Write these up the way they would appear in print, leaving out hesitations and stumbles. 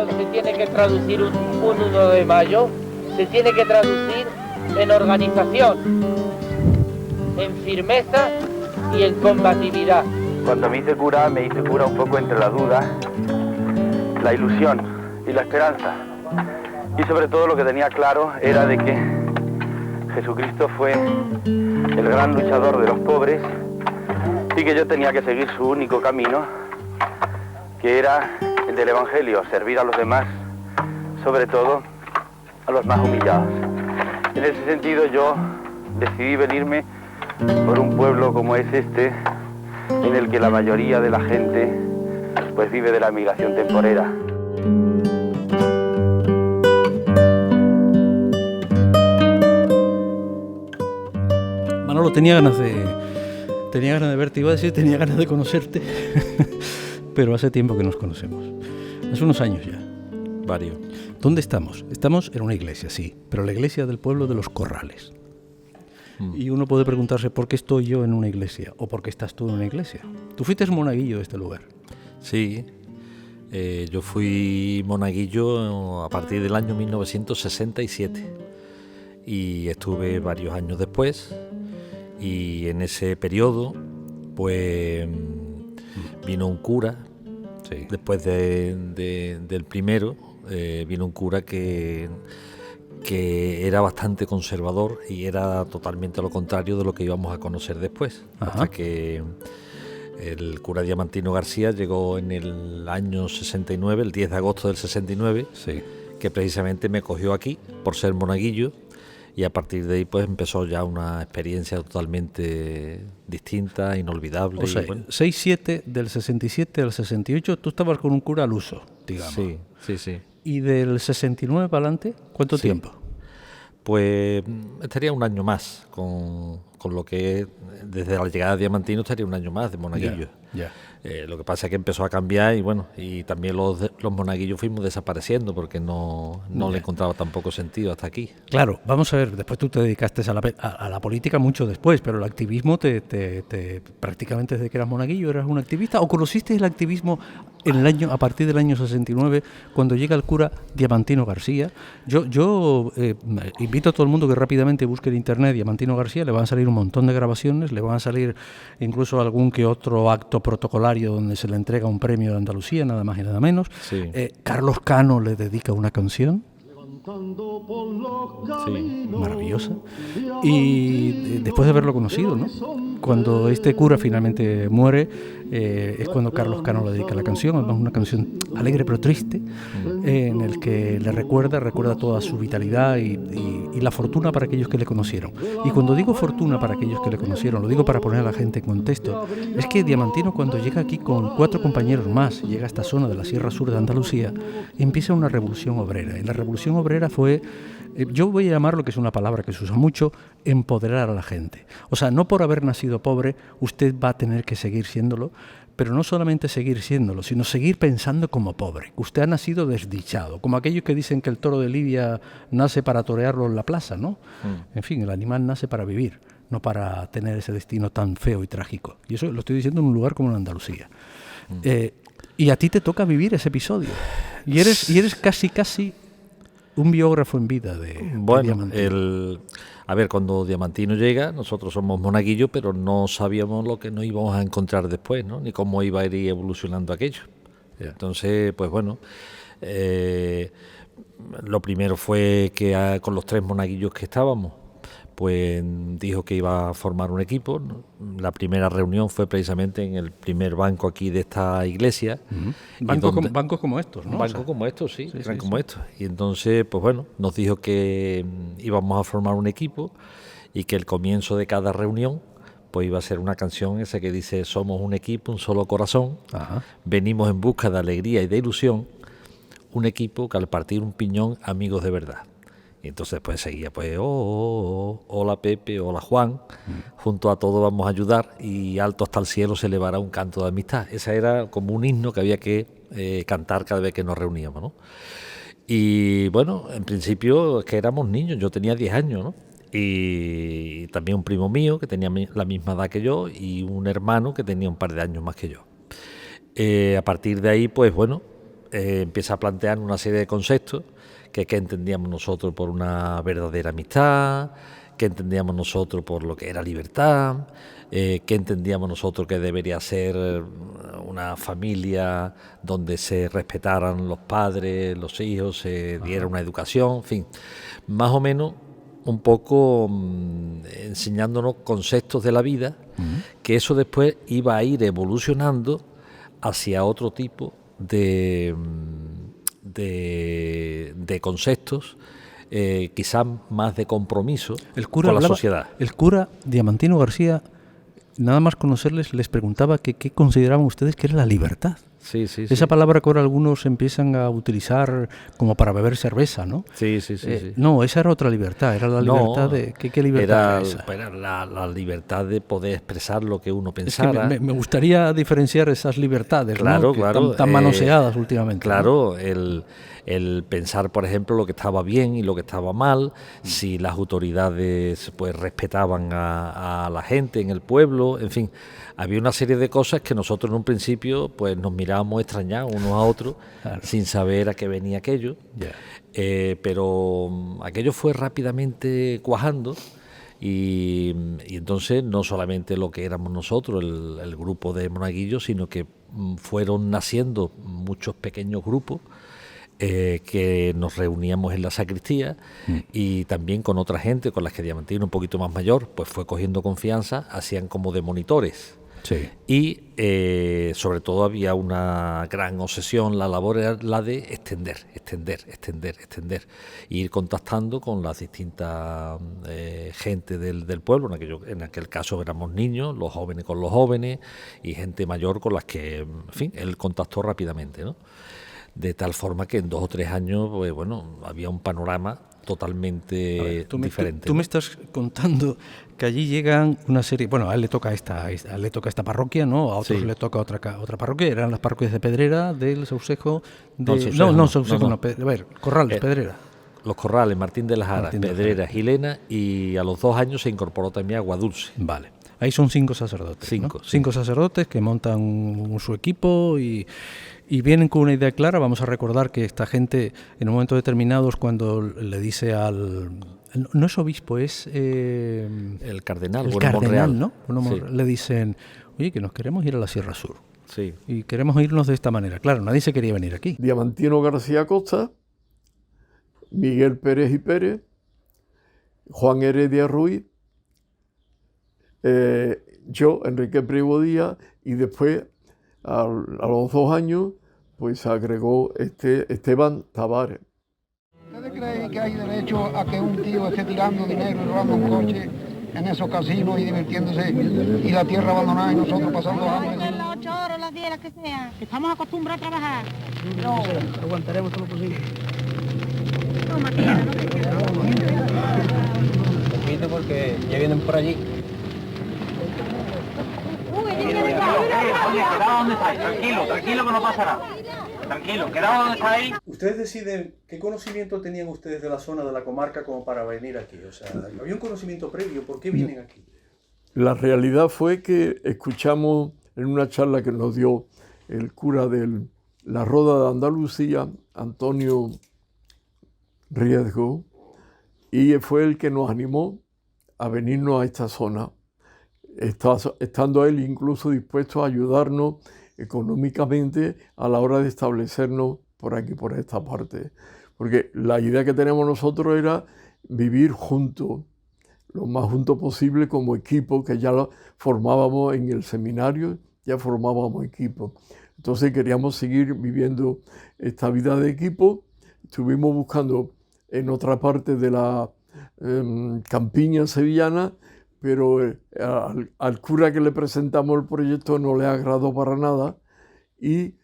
ilusión se tiene que traducir un 1 de mayo, se tiene que traducir en organización, en firmeza y en combatividad. Cuando me hice cura un poco entre la duda, la ilusión y la esperanza. Y sobre todo lo que tenía claro era de que Jesucristo fue el gran luchador de los pobres y que yo tenía que seguir su único camino, que era el del Evangelio, servir a los demás, sobre todo a los más humillados. En ese sentido yo decidí venirme por un pueblo como es este, en el que la mayoría de la gente pues vive de la migración temporera. Manolo, tenía ganas de verte, iba a decir, tenía ganas de conocerte, pero hace tiempo que nos conocemos, hace unos años ya. Varios. ¿Dónde estamos? Estamos en una iglesia, sí, pero la iglesia del pueblo de Los Corrales. Y uno puede preguntarse por qué estoy yo en una iglesia o por qué estás tú en una iglesia. Tú fuiste monaguillo de este lugar. Sí, yo fui monaguillo a partir del año 1967 y estuve varios años después, y en ese periodo pues vino un cura, sí. Después del primero vino un cura que era bastante conservador y era totalmente lo contrario de lo que íbamos a conocer después. Ajá. Hasta que el cura Diamantino García llegó en el año 69, el 10 de agosto del 69, sí. Que precisamente me cogió aquí por ser monaguillo, y a partir de ahí pues empezó ya una experiencia totalmente distinta, inolvidable. O sea, bueno, 6-7, del 67 al 68 tú estabas con un cura al uso, digamos. Sí, sí, sí. ¿Y del 69 para adelante, cuánto tiempo? Pues estaría un año más, con lo que desde la llegada de Diamantino estaría un año más de monaguillo. Ya. Lo que pasa es que empezó a cambiar y bueno, y también los monaguillos fuimos desapareciendo porque no le encontraba tampoco sentido hasta aquí. Claro, vamos a ver, después tú te dedicaste a la política mucho después, pero el activismo prácticamente desde que eras monaguillo eras un activista, ¿o conociste el activismo a partir del año 69 cuando llega el cura Diamantino García? Yo invito a todo el mundo que rápidamente busque en internet Diamantino García, le van a salir un montón de grabaciones, le van a salir incluso algún que otro acto protocolario donde se le entrega un premio de Andalucía, nada más y nada menos. Sí. Carlos Cano le dedica una canción. Sí, maravillosa. Y después de haberlo conocido, ¿no? Cuando este cura finalmente muere, es cuando Carlos Cano le dedica la canción, además una canción alegre pero triste, en el que le recuerda toda su vitalidad y la fortuna para aquellos que le conocieron. Y cuando digo fortuna para aquellos que le conocieron, lo digo para poner a la gente en contexto, es que Diamantino, cuando llega aquí con 4 compañeros más, llega a esta zona de la Sierra Sur de Andalucía, empieza una revolución obrera. Y la revolución obrera fue, yo voy a llamar lo que es una palabra que se usa mucho, empoderar a la gente. O sea, no por haber nacido pobre, usted va a tener que seguir siéndolo, pero no solamente seguir siéndolo, sino seguir pensando como pobre. Usted ha nacido desdichado, como aquellos que dicen que el toro de Lidia nace para torearlo en la plaza, ¿no? En fin, el animal nace para vivir, no para tener ese destino tan feo y trágico. Y eso lo estoy diciendo en un lugar como la Andalucía. Y a ti te toca vivir ese episodio. Y eres casi un biógrafo en vida de Diamantino. A ver, cuando Diamantino llega, nosotros somos monaguillos, pero no sabíamos lo que nos íbamos a encontrar después, ¿no? Ni cómo iba a ir evolucionando aquello. Entonces, pues bueno, lo primero fue que con los 3 monaguillos que estábamos, pues dijo que iba a formar un equipo. La primera reunión fue precisamente en el primer banco aquí de esta iglesia. Bancos como estos, ¿no? Bancos como estos, sí, eran como estos. Y entonces, pues bueno, nos dijo que íbamos a formar un equipo y que el comienzo de cada reunión pues iba a ser una canción esa que dice: somos un equipo, un solo corazón, venimos en busca de alegría y de ilusión, un equipo que al partir un piñón, amigos de verdad. Y entonces pues seguía pues hola Pepe, hola Juan, junto a todos vamos a ayudar y alto hasta el cielo se elevará un canto de amistad. Esa era como un himno que había que cantar cada vez que nos reuníamos, ¿no? Y bueno, en principio es que éramos niños, yo tenía 10 años, ¿no? Y también un primo mío que tenía la misma edad que yo y un hermano que tenía un par de años más que yo. A partir de ahí, pues bueno, empieza a plantear una serie de conceptos que qué entendíamos nosotros por una verdadera amistad, qué entendíamos nosotros por lo que era libertad, qué entendíamos nosotros que debería ser una familia donde se respetaran los padres, los hijos, se diera una educación, en fin, más o menos un poco enseñándonos conceptos de la vida, que eso después iba a ir evolucionando hacia otro tipo de conceptos, quizás más de compromiso con la sociedad. El cura Diamantino García, nada más conocerles, les preguntaba que qué consideraban ustedes que era la libertad. Sí, sí, Esa palabra que ahora algunos empiezan a utilizar como para beber cerveza, ¿no? Sí. No, esa era otra libertad, era la libertad de... ¿Qué libertad era esa? Era la libertad de poder expresar lo que uno pensara. Es que me gustaría diferenciar esas libertades, claro, ¿no? Que tan manoseadas últimamente. Claro, ¿no? el pensar, por ejemplo, lo que estaba bien y lo que estaba mal, si las autoridades pues respetaban a la gente en el pueblo, en fin, había una serie de cosas que nosotros en un principio pues nos mirábamos extrañados unos a otros, claro, sin saber a qué venía aquello, pero aquello fue rápidamente cuajando. Y entonces no solamente lo que éramos nosotros, el grupo de monaguillos, sino que fueron naciendo muchos pequeños grupos que nos reuníamos en la sacristía y también con otra gente con las que Diamantino, un poquito más mayor, pues fue cogiendo confianza, hacían como de monitores. Sí. Y sobre todo había una gran obsesión, la labor era la de extender, e ir contactando con las distintas gente del pueblo. En aquel caso éramos niños, los jóvenes con los jóvenes y gente mayor con las que, en fin, él contactó rápidamente, ¿no? De tal forma que en 2 o 3 años, pues bueno, había un panorama totalmente diferente. Tú me estás contando que allí llegan una serie, bueno, a él le toca esta parroquia, ¿no? A otros le toca otra parroquia, eran las parroquias de Pedrera, del Saucejo, Corrales, Pedrera. Los Corrales, Martín de las Aras, Pedrera, Gilena, y a los 2 años se incorporó también Aguadulce. Vale. Ahí son 5 sacerdotes. 5 sacerdotes que montan su equipo y vienen con una idea clara. Vamos a recordar que esta gente, en un momento determinado, cuando le dice no es obispo, es... el cardenal, Monreal, ¿no? Sí. Le dicen, oye, que nos queremos ir a la Sierra Sur. Sí. Y queremos irnos de esta manera. Claro, nadie se quería venir aquí. Diamantino García Costa, Miguel Pérez y Pérez, Juan Heredia Ruiz, yo, Enrique Priego Díaz, y después, a los 2 años, pues se agregó Esteban Tavares. ¿Ustedes creen que hay derecho a que un tío esté tirando dinero y robando un coche en esos casinos y divirtiéndose y la tierra abandonada y nosotros pasando hambre? Las 8 horas, las 10, las que sea. Estamos acostumbrados a trabajar. No, aguantaremos todo lo posible. No, Matías, no te Poquito porque ya vienen por allí. Oye, quedado donde estáis, tranquilo que no pasa nada. Tranquilo, quedado donde estáis. Ustedes deciden qué conocimiento tenían ustedes de la zona de la comarca como para venir aquí. O sea, ¿había un conocimiento previo? ¿Por qué vienen aquí? La realidad fue que escuchamos en una charla que nos dio el cura de la Roda de Andalucía, Antonio Riesgo, y fue el que nos animó a venirnos a esta zona, estando él incluso dispuesto a ayudarnos económicamente a la hora de establecernos por aquí, por esta parte. Porque la idea que tenemos nosotros era vivir juntos, lo más juntos posible como equipo, que ya lo formábamos en el seminario, ya formábamos equipo. Entonces queríamos seguir viviendo esta vida de equipo. Estuvimos buscando en otra parte de la campiña sevillana, pero al cura que le presentamos el proyecto no le agradó para nada y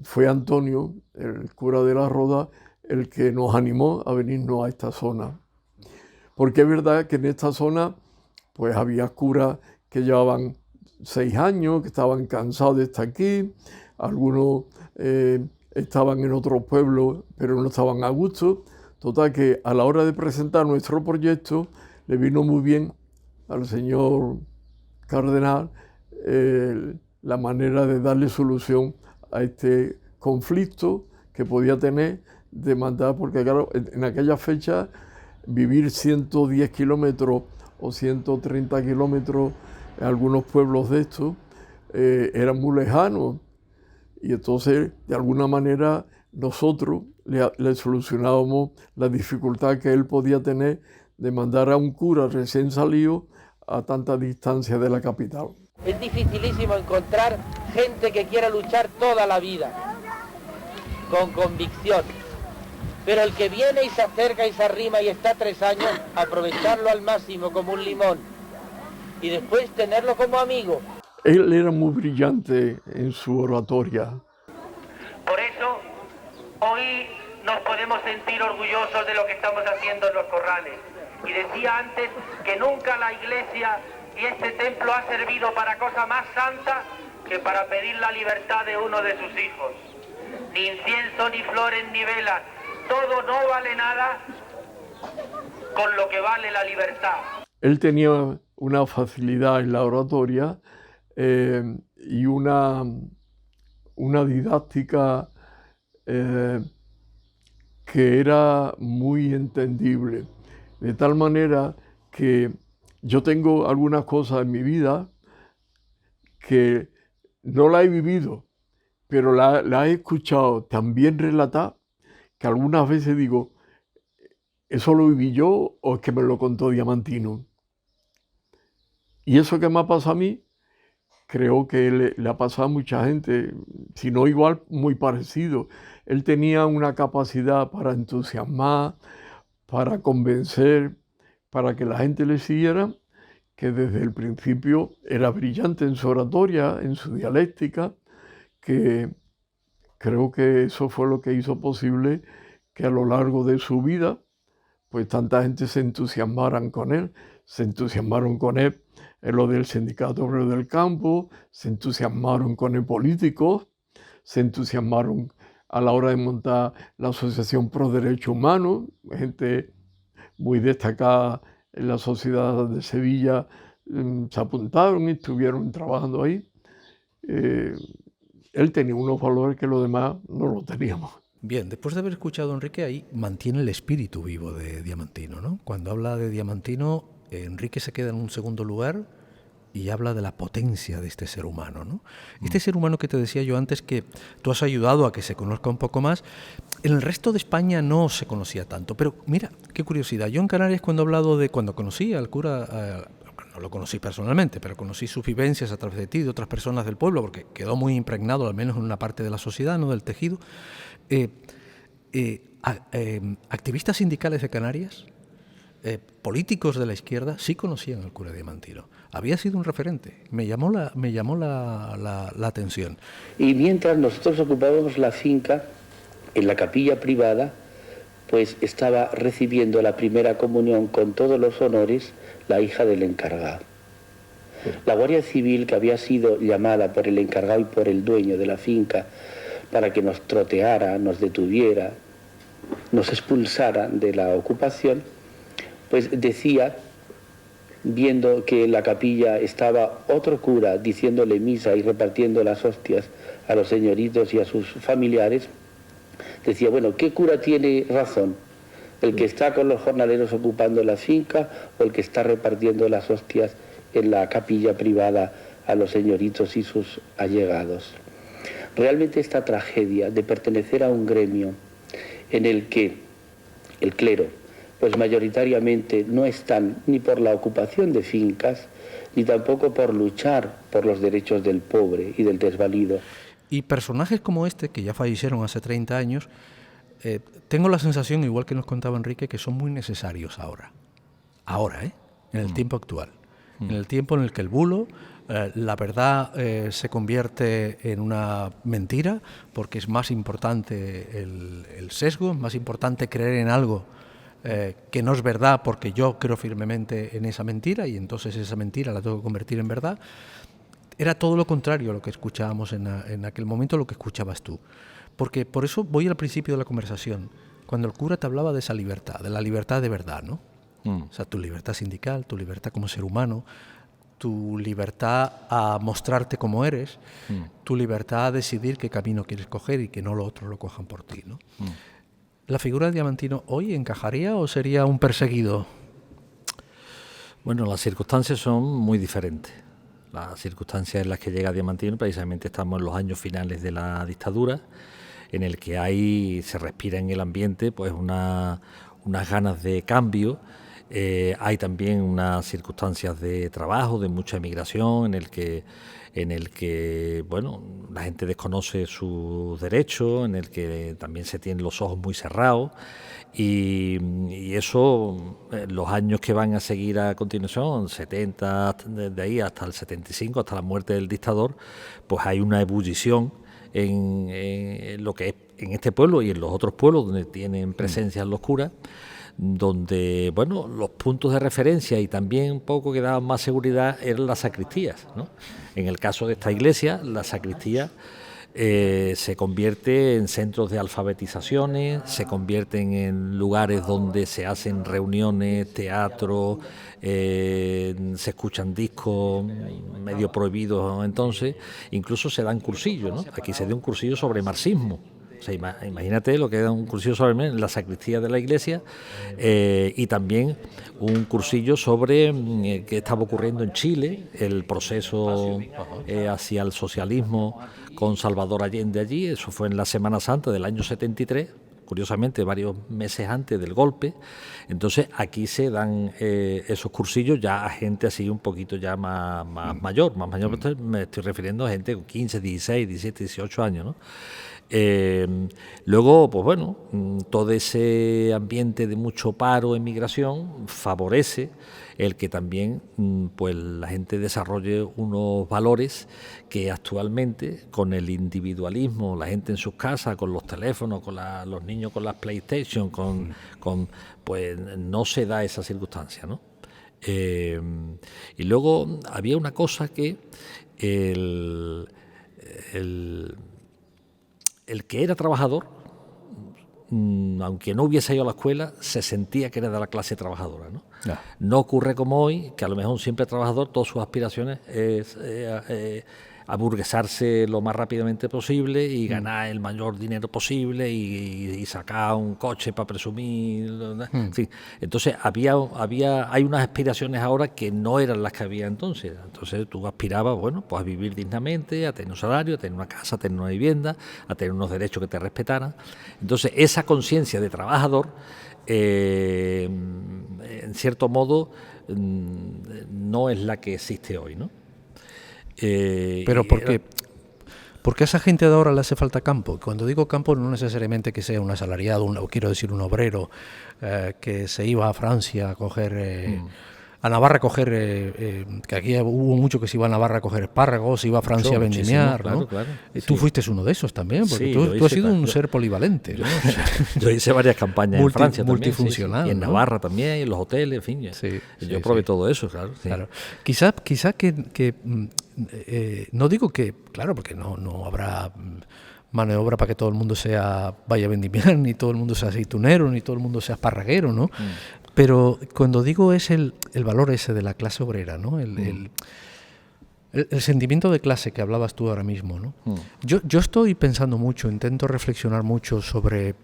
fue Antonio, el cura de la Roda, el que nos animó a venirnos a esta zona. Porque es verdad que en esta zona pues había curas que llevaban 6 años, que estaban cansados de estar aquí, algunos estaban en otros pueblos pero no estaban a gusto. Total que a la hora de presentar nuestro proyecto le vino muy bien al señor cardenal la manera de darle solución a este conflicto que podía tener de mandar, porque claro, en aquella fecha vivir 110 kilómetros o 130 kilómetros en algunos pueblos de estos era muy lejano, y entonces de alguna manera nosotros le solucionábamos la dificultad que él podía tener de mandar a un cura recién salido a tanta distancia de la capital. Es dificilísimo encontrar gente que quiera luchar toda la vida, con convicción. Pero el que viene y se acerca y se arrima y está 3 años, aprovecharlo al máximo como un limón y después tenerlo como amigo. Él era muy brillante en su oratoria. Por eso, hoy nos podemos sentir orgullosos de lo que estamos haciendo en los corrales. Y decía antes que nunca la Iglesia y este templo ha servido para cosa más santa que para pedir la libertad de uno de sus hijos. Ni incienso, ni flores, ni velas. Todo no vale nada con lo que vale la libertad. Él tenía una facilidad en la oratoria y una didáctica que era muy entendible. De tal manera que yo tengo algunas cosas en mi vida que no la he vivido, pero la he escuchado tan bien relatada que algunas veces digo, ¿eso lo viví yo o es que me lo contó Diamantino? Y eso que me ha pasado a mí, creo que le ha pasado a mucha gente, si no igual, muy parecido. Él tenía una capacidad para entusiasmar, para convencer, para que la gente le siguiera, que desde el principio era brillante en su oratoria, en su dialéctica, que creo que eso fue lo que hizo posible que a lo largo de su vida, pues tanta gente se entusiasmaran con él. Se entusiasmaron con él en lo del Sindicato Obrero del Campo, se entusiasmaron con el políticos, se entusiasmaron a la hora de montar la Asociación Pro Derechos Humanos, gente muy destacada en la sociedad de Sevilla se apuntaron y estuvieron trabajando ahí. Él tenía unos valores que los demás no lo teníamos. Bien, después de haber escuchado a Enrique, ahí mantiene el espíritu vivo de Diamantino, ¿no? Cuando habla de Diamantino, Enrique se queda en un segundo lugar y habla de la potencia de este ser humano, ¿no? Este ser humano que te decía yo antes, que tú has ayudado a que se conozca un poco más, en el resto de España no se conocía tanto, pero mira, qué curiosidad, yo en Canarias cuando conocí al cura, no lo conocí personalmente, pero conocí sus vivencias a través de ti y de otras personas del pueblo, porque quedó muy impregnado, al menos en una parte de la sociedad, no del tejido, activistas sindicales de Canarias, políticos de la izquierda sí conocían al cura Diamantino. Había sido un referente. Me llamó la atención. Y mientras nosotros ocupábamos la finca, en la capilla privada, pues estaba recibiendo la primera comunión con todos los honores la hija del encargado. La Guardia Civil, que había sido llamada por el encargado y por el dueño de la finca para que nos troteara, nos detuviera, nos expulsara de la ocupación, pues decía, viendo que en la capilla estaba otro cura diciéndole misa y repartiendo las hostias a los señoritos y a sus familiares, decía, bueno, ¿qué cura tiene razón? ¿El que está con los jornaleros ocupando la finca o el que está repartiendo las hostias en la capilla privada a los señoritos y sus allegados? Realmente esta tragedia de pertenecer a un gremio en el que el clero, pues mayoritariamente no están ni por la ocupación de fincas, ni tampoco por luchar por los derechos del pobre y del desvalido. Y personajes como este, que ya fallecieron hace 30 años, tengo la sensación, igual que nos contaba Enrique, que son muy necesarios ahora, en el tiempo actual, en el tiempo en el que el bulo, la verdad se convierte en una mentira, porque es más importante el sesgo, es más importante creer en algo que no es verdad, porque yo creo firmemente en esa mentira y entonces esa mentira la tengo que convertir en verdad. Era todo lo contrario a lo que escuchábamos en aquel momento, lo que escuchabas tú. Porque por eso voy al principio de la conversación, cuando el cura te hablaba de esa libertad, de la libertad de verdad, ¿no? O sea, tu libertad sindical, tu libertad como ser humano, tu libertad a mostrarte como eres, tu libertad a decidir qué camino quieres coger y que no lo otro lo cojan por ti, ¿no? ¿La figura de Diamantino hoy encajaría o sería un perseguido? Bueno, las circunstancias son muy diferentes. Las circunstancias en las que llega Diamantino, precisamente estamos en los años finales de la dictadura, en el que se respira en el ambiente pues unas ganas de cambio. Hay también unas circunstancias de trabajo, de mucha emigración, en el que bueno, la gente desconoce sus derechos, en el que también se tienen los ojos muy cerrados, y eso, los años que van a seguir a continuación, 70, desde ahí hasta el 75, hasta la muerte del dictador, pues hay una ebullición en lo que es en este pueblo y en los otros pueblos donde tienen presencia los curas, donde bueno, los puntos de referencia y también un poco que daban más seguridad eran las sacristías, ¿no? En el caso de esta iglesia, la sacristía se convierte en centros de alfabetizaciones, se convierten en lugares donde se hacen reuniones, teatro, se escuchan discos medio prohibidos entonces, incluso se dan cursillos, ¿no? Aquí se dio un cursillo sobre marxismo. O sea, imagínate lo que era un cursillo sobre la sacristía de la iglesia, y también un cursillo sobre qué estaba ocurriendo en Chile, el proceso hacia el socialismo con Salvador Allende allí. Eso fue en la Semana Santa del año 73, curiosamente varios meses antes del golpe. Entonces aquí se dan esos cursillos ya a gente así un poquito ya más mayor, me estoy refiriendo a gente con 15, 16, 17, 18 años, ¿no? Luego, pues bueno, todo ese ambiente de mucho paro, emigración, favorece el que también pues la gente desarrolle unos valores que actualmente, con el individualismo, la gente en sus casas, con los teléfonos, con los niños con las PlayStation, pues no se da esa circunstancia, ¿no? Y luego había una cosa que el que era trabajador, aunque no hubiese ido a la escuela, se sentía que era de la clase trabajadora, ¿no? No ocurre como hoy, que a lo mejor un simple trabajador, todas sus aspiraciones es aburguesarse lo más rápidamente posible y ganar el mayor dinero posible y sacar un coche para presumir. Sí. Entonces hay unas aspiraciones ahora que no eran las que había entonces. Entonces tú aspirabas, bueno, pues a vivir dignamente, a tener un salario, a tener una casa, a tener una vivienda, a tener unos derechos que te respetaran. Entonces esa conciencia de trabajador, en cierto modo, no es la que existe hoy, ¿no? Pero porque a esa gente de ahora le hace falta campo. Cuando digo campo no necesariamente que sea un asalariado, o quiero decir un obrero que se iba a Francia a coger, a Navarra a coger, que aquí hubo mucho que se iba a Navarra a coger espárragos, se iba a Francia a vendimiar, ¿no? Claro. Tú fuiste uno de esos también, porque tú has sido un ser polivalente, ¿no? Yo hice varias campañas en Francia multifuncional, también, y en Navarra también, y en los hoteles, en fin. Yo probé todo eso, claro. Claro. Quizá que no digo que, claro, porque no habrá mano de obra para que todo el mundo vaya a vendimiar, ni todo el mundo sea aceitunero, ni todo el mundo sea esparraguero, ¿no? Pero cuando digo es el valor ese de la clase obrera, ¿no? El sentimiento de clase que hablabas tú ahora mismo, ¿no? Yo estoy pensando mucho, intento reflexionar mucho sobre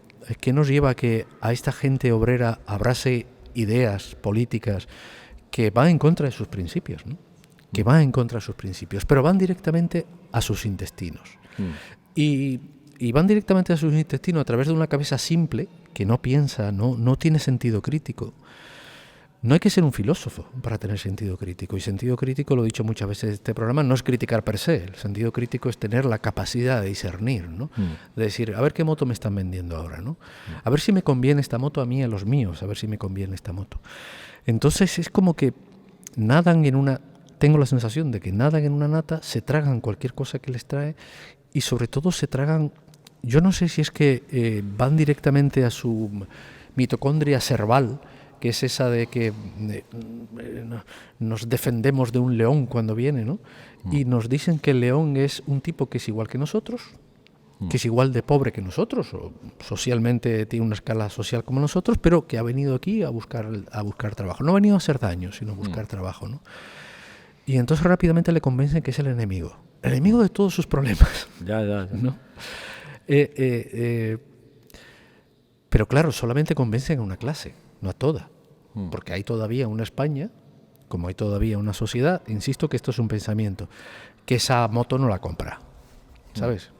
qué nos lleva a que a esta gente obrera abrace ideas políticas que van en contra de sus principios, ¿no? Que van en contra de sus principios, pero van directamente a sus intestinos. Y van directamente a sus intestinos a través de una cabeza simple que no piensa, no tiene sentido crítico. No hay que ser un filósofo para tener sentido crítico, y sentido crítico, lo he dicho muchas veces en este programa, no es criticar per se. El sentido crítico es tener la capacidad de discernir, ¿no? De decir, a ver qué moto me están vendiendo ahora, ¿no? A ver si me conviene esta moto a mí, a los míos, a ver si me conviene esta moto. Entonces es como que nadan tengo la sensación de que nadan en una nata, se tragan cualquier cosa que les trae, y sobre todo se tragan, yo no sé si es que van directamente a su mitocondria cerval, que es esa de que nos defendemos de un león cuando viene, ¿no? Y nos dicen que el león es un tipo que es igual que nosotros, que es igual de pobre que nosotros, o socialmente tiene una escala social como nosotros, pero que ha venido aquí a buscar trabajo. No ha venido a hacer daño, sino a buscar trabajo, ¿no? Y entonces rápidamente le convencen que es el enemigo de todos sus problemas. Ya. ¿No? Pero claro, solamente convencen a una clase, no a toda. Porque hay todavía una España, como hay todavía una sociedad, insisto que esto es un pensamiento, que esa moto no la compra, ¿sabes?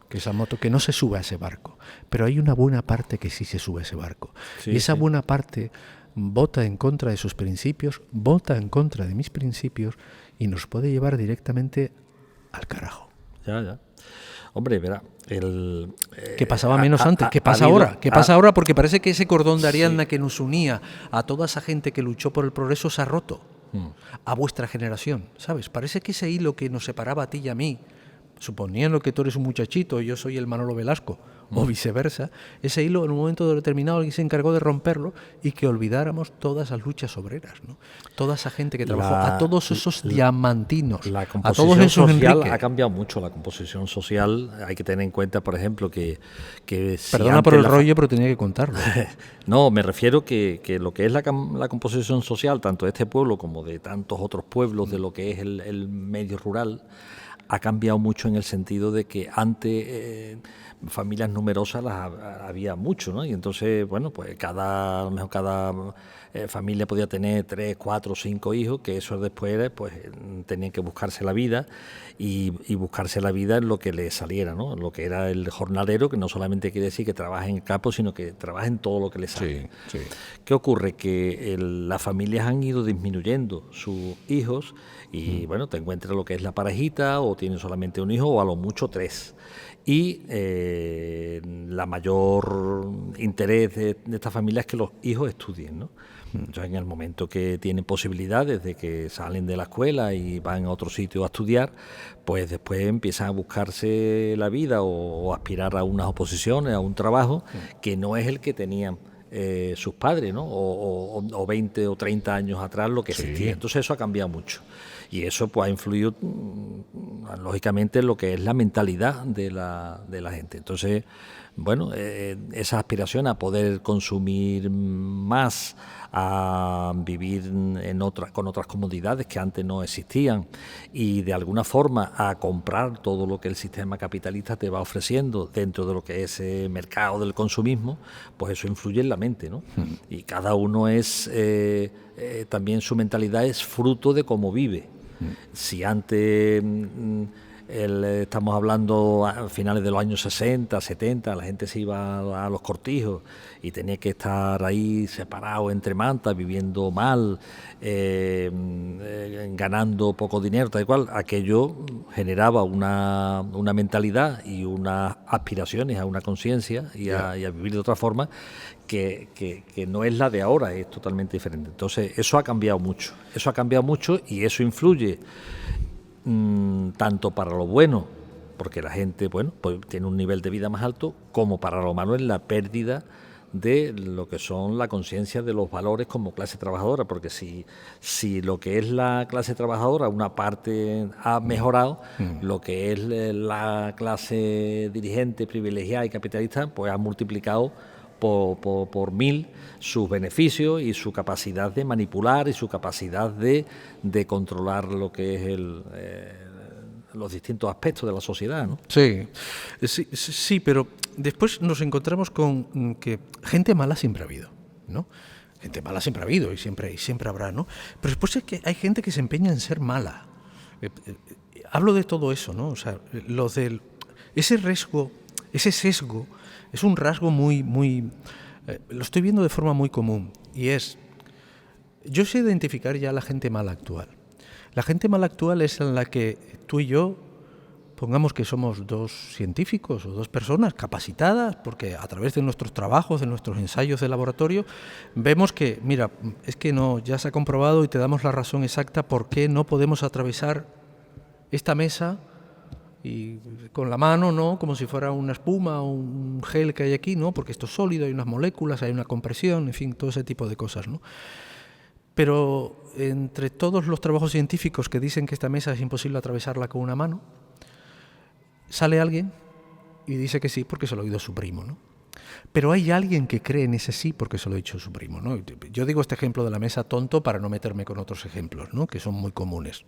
Que esa moto, que no se sube a ese barco. Pero hay una buena parte que sí se sube a ese barco. Sí, y esa sí. buena parte vota en contra de sus principios, vota en contra de mis principios y nos puede llevar directamente al carajo. Ya. Hombre, verá, que pasaba menos antes, ¿qué pasa ahora? ¿Qué pasa ahora? Porque parece que ese cordón de Ariadna que nos unía a toda esa gente que luchó por el progreso se ha roto. A vuestra generación, ¿sabes? Parece que ese hilo que nos separaba a ti y a mí, suponiendo que tú eres un muchachito y yo soy el Manolo Velasco, o viceversa, ese hilo en un momento determinado alguien se encargó de romperlo y que olvidáramos todas las luchas obreras, ¿no? Toda esa gente que trabajó, a todos esos diamantinos, la a todos composición esos social Enrique. ha cambiado mucho. La composición social, hay que tener en cuenta, por ejemplo, que si Perdona antes por el rollo, pero tenía que contarlo. No, me refiero que lo que es la composición social, tanto de este pueblo como de tantos otros pueblos, de lo que es el medio rural, ha cambiado mucho en el sentido de que antes familias numerosas las había mucho, ¿no? Y entonces, bueno, pues cada familia podía tener 3, 4, 5 hijos, que eso después pues tenían que buscarse la vida y buscarse la vida en lo que les saliera, ¿no? Lo que era el jornalero, que no solamente quiere decir que trabaje en el campo, sino que trabaje en todo lo que le sale. Sí. ¿Qué ocurre? Que las familias han ido disminuyendo sus hijos y, bueno, te encuentras lo que es la parejita, o tienen solamente un hijo, o a lo mucho 3. Y la mayor interés de esta familia es que los hijos estudien, ¿no? Entonces, en el momento que tienen posibilidades de que salen de la escuela y van a otro sitio a estudiar, pues después empiezan a buscarse la vida o aspirar a unas oposiciones, a un trabajo que no es el que tenían sus padres, ¿no? O 20 o 30 años atrás lo que existía. Entonces eso ha cambiado mucho. Y eso pues ha influido lógicamente en lo que es la mentalidad de la gente. Entonces, bueno, esa aspiración a poder consumir más, a vivir con otras comodidades que antes no existían, y de alguna forma a comprar todo lo que el sistema capitalista te va ofreciendo dentro de lo que es el mercado del consumismo, pues eso influye en la mente, ¿no? Y cada uno es también su mentalidad es fruto de cómo vive. Si antes estamos hablando a finales de los años 60, 70, la gente se iba a los cortijos y tenía que estar ahí separado entre mantas, viviendo mal, ganando poco dinero, tal y cual. Aquello generaba una mentalidad y unas aspiraciones a una conciencia y a vivir de otra forma que no es la de ahora, es totalmente diferente. Entonces eso ha cambiado mucho, y eso influye tanto para lo bueno, porque la gente, bueno, pues tiene un nivel de vida más alto, como para lo malo en la pérdida de lo que son la conciencia de los valores como clase trabajadora, porque si lo que es la clase trabajadora, una parte ha mejorado, lo que es la clase dirigente, privilegiada y capitalista, pues ha multiplicado por 1000 sus beneficios y su capacidad de manipular y su capacidad de controlar lo que es los distintos aspectos de la sociedad, ¿no? Sí, pero después nos encontramos con que gente mala siempre ha habido, ¿no? Gente mala siempre ha habido y siempre habrá, ¿no? Pero después es que hay gente que se empeña en ser mala. Hablo de todo eso, ¿no? O sea, ese sesgo es un rasgo muy lo estoy viendo de forma muy común, y yo sé identificar ya la gente mala actual. La gente mala actual es en la que tú y yo, pongamos que somos 2 científicos o 2 personas capacitadas, porque a través de nuestros trabajos, de nuestros ensayos de laboratorio, vemos que, mira, es que no, ya se ha comprobado y te damos la razón exacta por qué no podemos atravesar esta mesa y con la mano, ¿no? Como si fuera una espuma o un gel que hay aquí, ¿no? Porque esto es sólido, hay unas moléculas, hay una compresión, en fin, todo ese tipo de cosas, ¿no? Pero entre todos los trabajos científicos que dicen que esta mesa es imposible atravesarla con una mano, sale alguien y dice que sí porque se lo ha oído su primo, ¿no? Pero hay alguien que cree en ese sí porque se lo ha dicho su primo, ¿no? Yo digo este ejemplo de la mesa tonto para no meterme con otros ejemplos, ¿no? Que son muy comunes.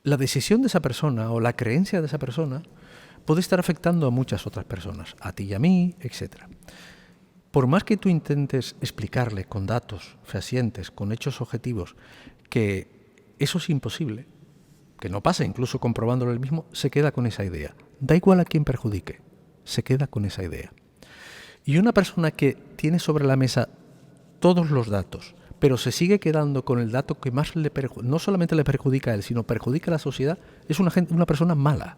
la decisión de esa persona o la creencia de esa persona puede estar afectando a muchas otras personas, a ti y a mí, etc. Por más que tú intentes explicarle con datos fehacientes, con hechos objetivos, que eso es imposible, que no pasa, incluso comprobándolo él mismo, se queda con esa idea. Da igual a quién perjudique, se queda con esa idea. Y una persona que tiene sobre la mesa todos los datos, pero se sigue quedando con el dato que más no solamente le perjudica a él, sino perjudica a la sociedad, es una persona mala.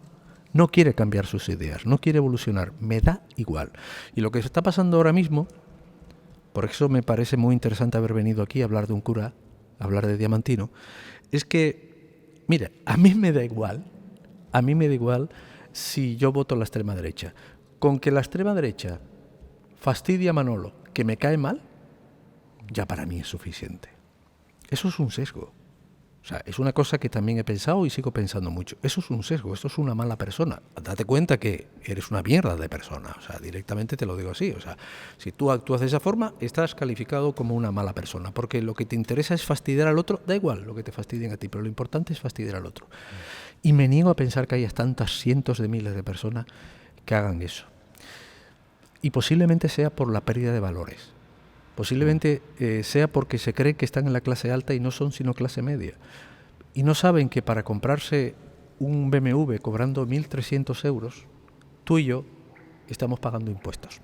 No quiere cambiar sus ideas, no quiere evolucionar, me da igual. Y lo que está pasando ahora mismo, por eso me parece muy interesante haber venido aquí a hablar de un cura, a hablar de Diamantino, es que, mira, a mí me da igual si yo voto a la extrema derecha. Con que la extrema derecha fastidie a Manolo, que me cae mal, ya para mí es suficiente. Eso es un sesgo. O sea, es una cosa que también he pensado y sigo pensando mucho. Eso es un sesgo, esto es una mala persona. Date cuenta que eres una mierda de persona. O sea, directamente te lo digo así. O sea, si tú actúas de esa forma, estás calificado como una mala persona. Porque lo que te interesa es fastidiar al otro. Da igual lo que te fastidien a ti, pero lo importante es fastidiar al otro. Y me niego a pensar que haya tantas cientos de miles de personas que hagan eso. Y posiblemente sea por la pérdida de valores. Posiblemente sea porque se creen que están en la clase alta y no son sino clase media. Y no saben que para comprarse un BMW cobrando 1.300 euros, tú y yo estamos pagando impuestos.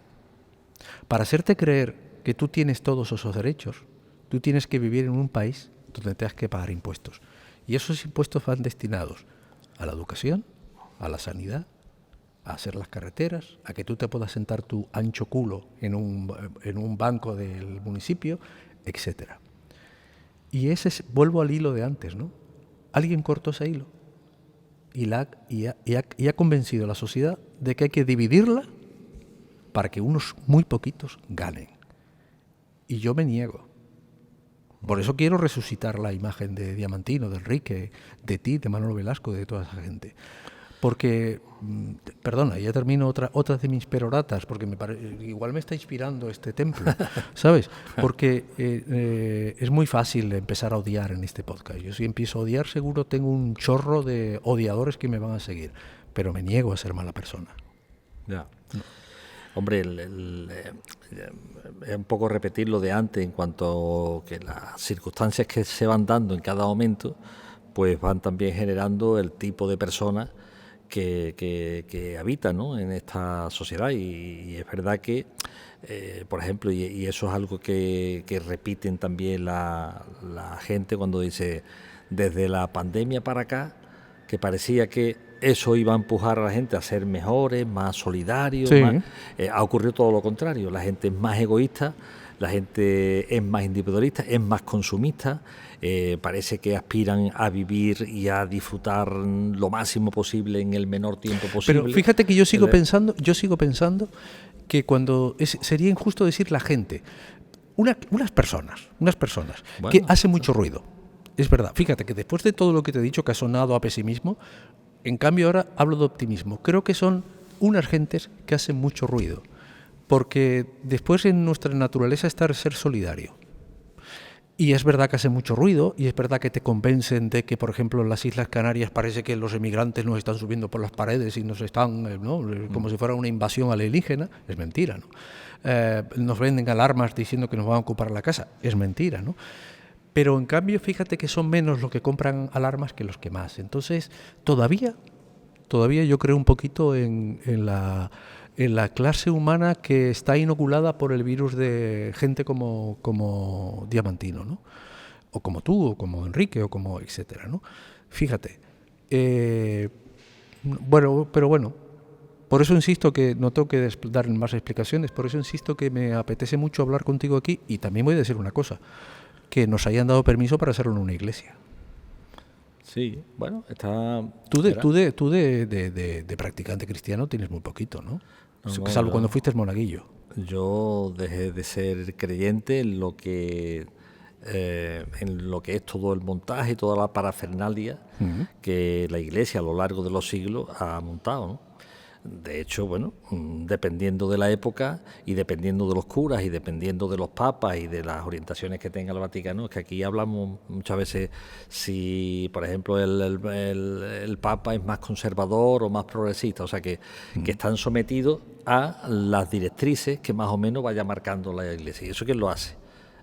Para hacerte creer que tú tienes todos esos derechos, tú tienes que vivir en un país donde tengas que pagar impuestos. Y esos impuestos van destinados a la educación, a la sanidad, a hacer las carreteras, a que tú te puedas sentar tu ancho culo en un banco del municipio, etc. Y vuelvo al hilo de antes, ¿no? Alguien cortó ese hilo y ha convencido a la sociedad de que hay que dividirla para que unos muy poquitos ganen. Y yo me niego. Por eso quiero resucitar la imagen de Diamantino, de Enrique, de ti, de Manolo Velasco, de toda esa gente. Porque, perdona, ya termino otra de mis peroratas, porque igual me está inspirando este templo, ¿sabes? Porque es muy fácil empezar a odiar en este podcast. Yo si empiezo a odiar, seguro tengo un chorro de odiadores que me van a seguir, pero me niego a ser mala persona. Ya. No. Hombre, es un poco repetir lo de antes en cuanto que las circunstancias que se van dando en cada momento, pues van también generando el tipo de personas que habita, ¿no?, en esta sociedad. Y es verdad que, por ejemplo, y eso es algo que repiten también la gente cuando dice, desde la pandemia para acá, que parecía que eso iba a empujar a la gente a ser mejores, más solidarios, sí. Ha ocurrido todo lo contrario. La gente es más egoísta, la gente es más individualista, es más consumista, parece que aspiran a vivir y a disfrutar lo máximo posible en el menor tiempo posible. Pero fíjate que yo sigo pensando que sería injusto decir la gente, unas personas bueno, que hacen mucho ruido. Es verdad, fíjate que después de todo lo que te he dicho, que ha sonado a pesimismo, en cambio ahora hablo de optimismo. Creo que son unas gentes que hacen mucho ruido, porque después en nuestra naturaleza está ser solidario. Y es verdad que hace mucho ruido, y es verdad que te convencen de que, por ejemplo, en las Islas Canarias parece que los emigrantes nos están subiendo por las paredes y nos están, ¿no?, como si fuera una invasión alienígena. Es mentira, ¿no? Nos venden alarmas diciendo que nos van a ocupar la casa. Es mentira, ¿no? Pero en cambio, fíjate que son menos los que compran alarmas que los que más. Entonces, todavía yo creo un poquito en la clase humana que está inoculada por el virus de gente como Diamantino, ¿no? O como tú, o como Enrique, o como etcétera, ¿no? Fíjate. Bueno, por eso insisto que no tengo que dar más explicaciones, por eso insisto que me apetece mucho hablar contigo aquí, y también voy a decir una cosa, que nos hayan dado permiso para hacerlo en una iglesia. Sí, bueno, está... Tú de practicante cristiano tienes muy poquito, ¿no? Salvo cuando fuiste monaguillo. Yo dejé de ser creyente en lo que es todo el montaje, toda la parafernalia que la Iglesia a lo largo de los siglos ha montado, ¿no? De hecho, bueno, dependiendo de la época y dependiendo de los curas y dependiendo de los papas y de las orientaciones que tenga el Vaticano, es que aquí hablamos muchas veces si, por ejemplo, el Papa es más conservador o más progresista, o sea que están sometidos a las directrices que más o menos vaya marcando la Iglesia. ¿Y eso quién lo hace?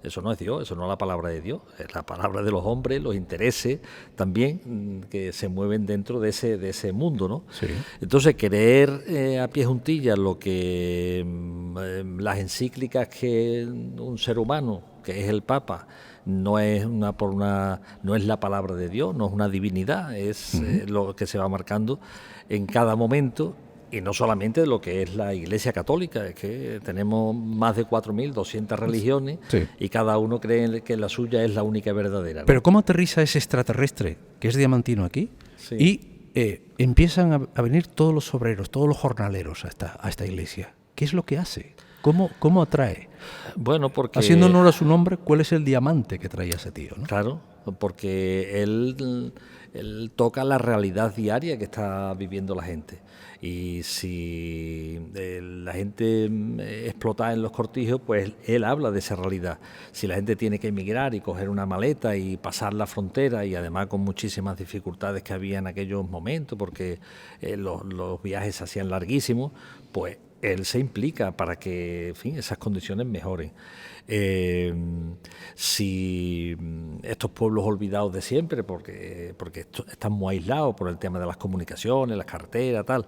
Eso no es Dios, eso no es la palabra de Dios, es la palabra de los hombres, los intereses también que se mueven dentro de ese mundo, ¿no? Sí. Entonces, querer a pie juntillas lo que las encíclicas que un ser humano, que es el Papa, no es no es la palabra de Dios, no es una divinidad, es lo que se va marcando en cada momento. Y no solamente de lo que es la Iglesia Católica, es que tenemos más de 4.200 religiones y cada uno cree que la suya es la única verdadera, ¿no? Pero ¿cómo aterriza ese extraterrestre, que es diamantino aquí, Sí. y empiezan a venir todos los obreros, todos los jornaleros a esta iglesia? ¿Qué es lo que hace? ¿Cómo atrae? Bueno, porque... Haciendo honor a su nombre, ¿cuál es el diamante que traía ese tío, ¿no? Claro, porque él toca la realidad diaria que está viviendo la gente. Y si la gente explota en los cortijos, pues él habla de esa realidad. Si la gente tiene que emigrar y coger una maleta y pasar la frontera, y además con muchísimas dificultades que había en aquellos momentos, porque los viajes se hacían larguísimos, pues él se implica para que, en fin, esas condiciones mejoren. Si estos pueblos olvidados de siempre, porque están muy aislados por el tema de las comunicaciones, las carreteras, tal,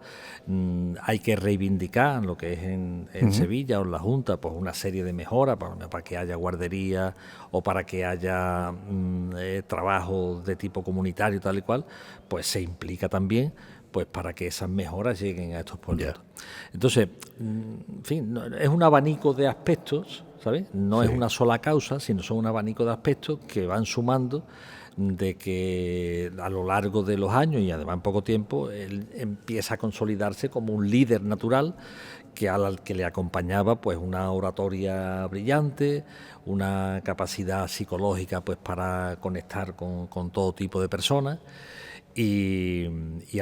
hay que reivindicar lo que es en Sevilla o en la Junta, pues una serie de mejoras para que haya guardería o para que haya trabajo de tipo comunitario tal y cual, pues se implica también pues para que esas mejoras lleguen a estos pueblos. Ya. Entonces, en fin, es un abanico de aspectos, ¿sabes? No es una sola causa, sino son un abanico de aspectos que van sumando de que a lo largo de los años y además en poco tiempo él empieza a consolidarse como un líder natural al que le acompañaba pues una oratoria brillante, una capacidad psicológica pues para conectar con todo tipo de personas. Y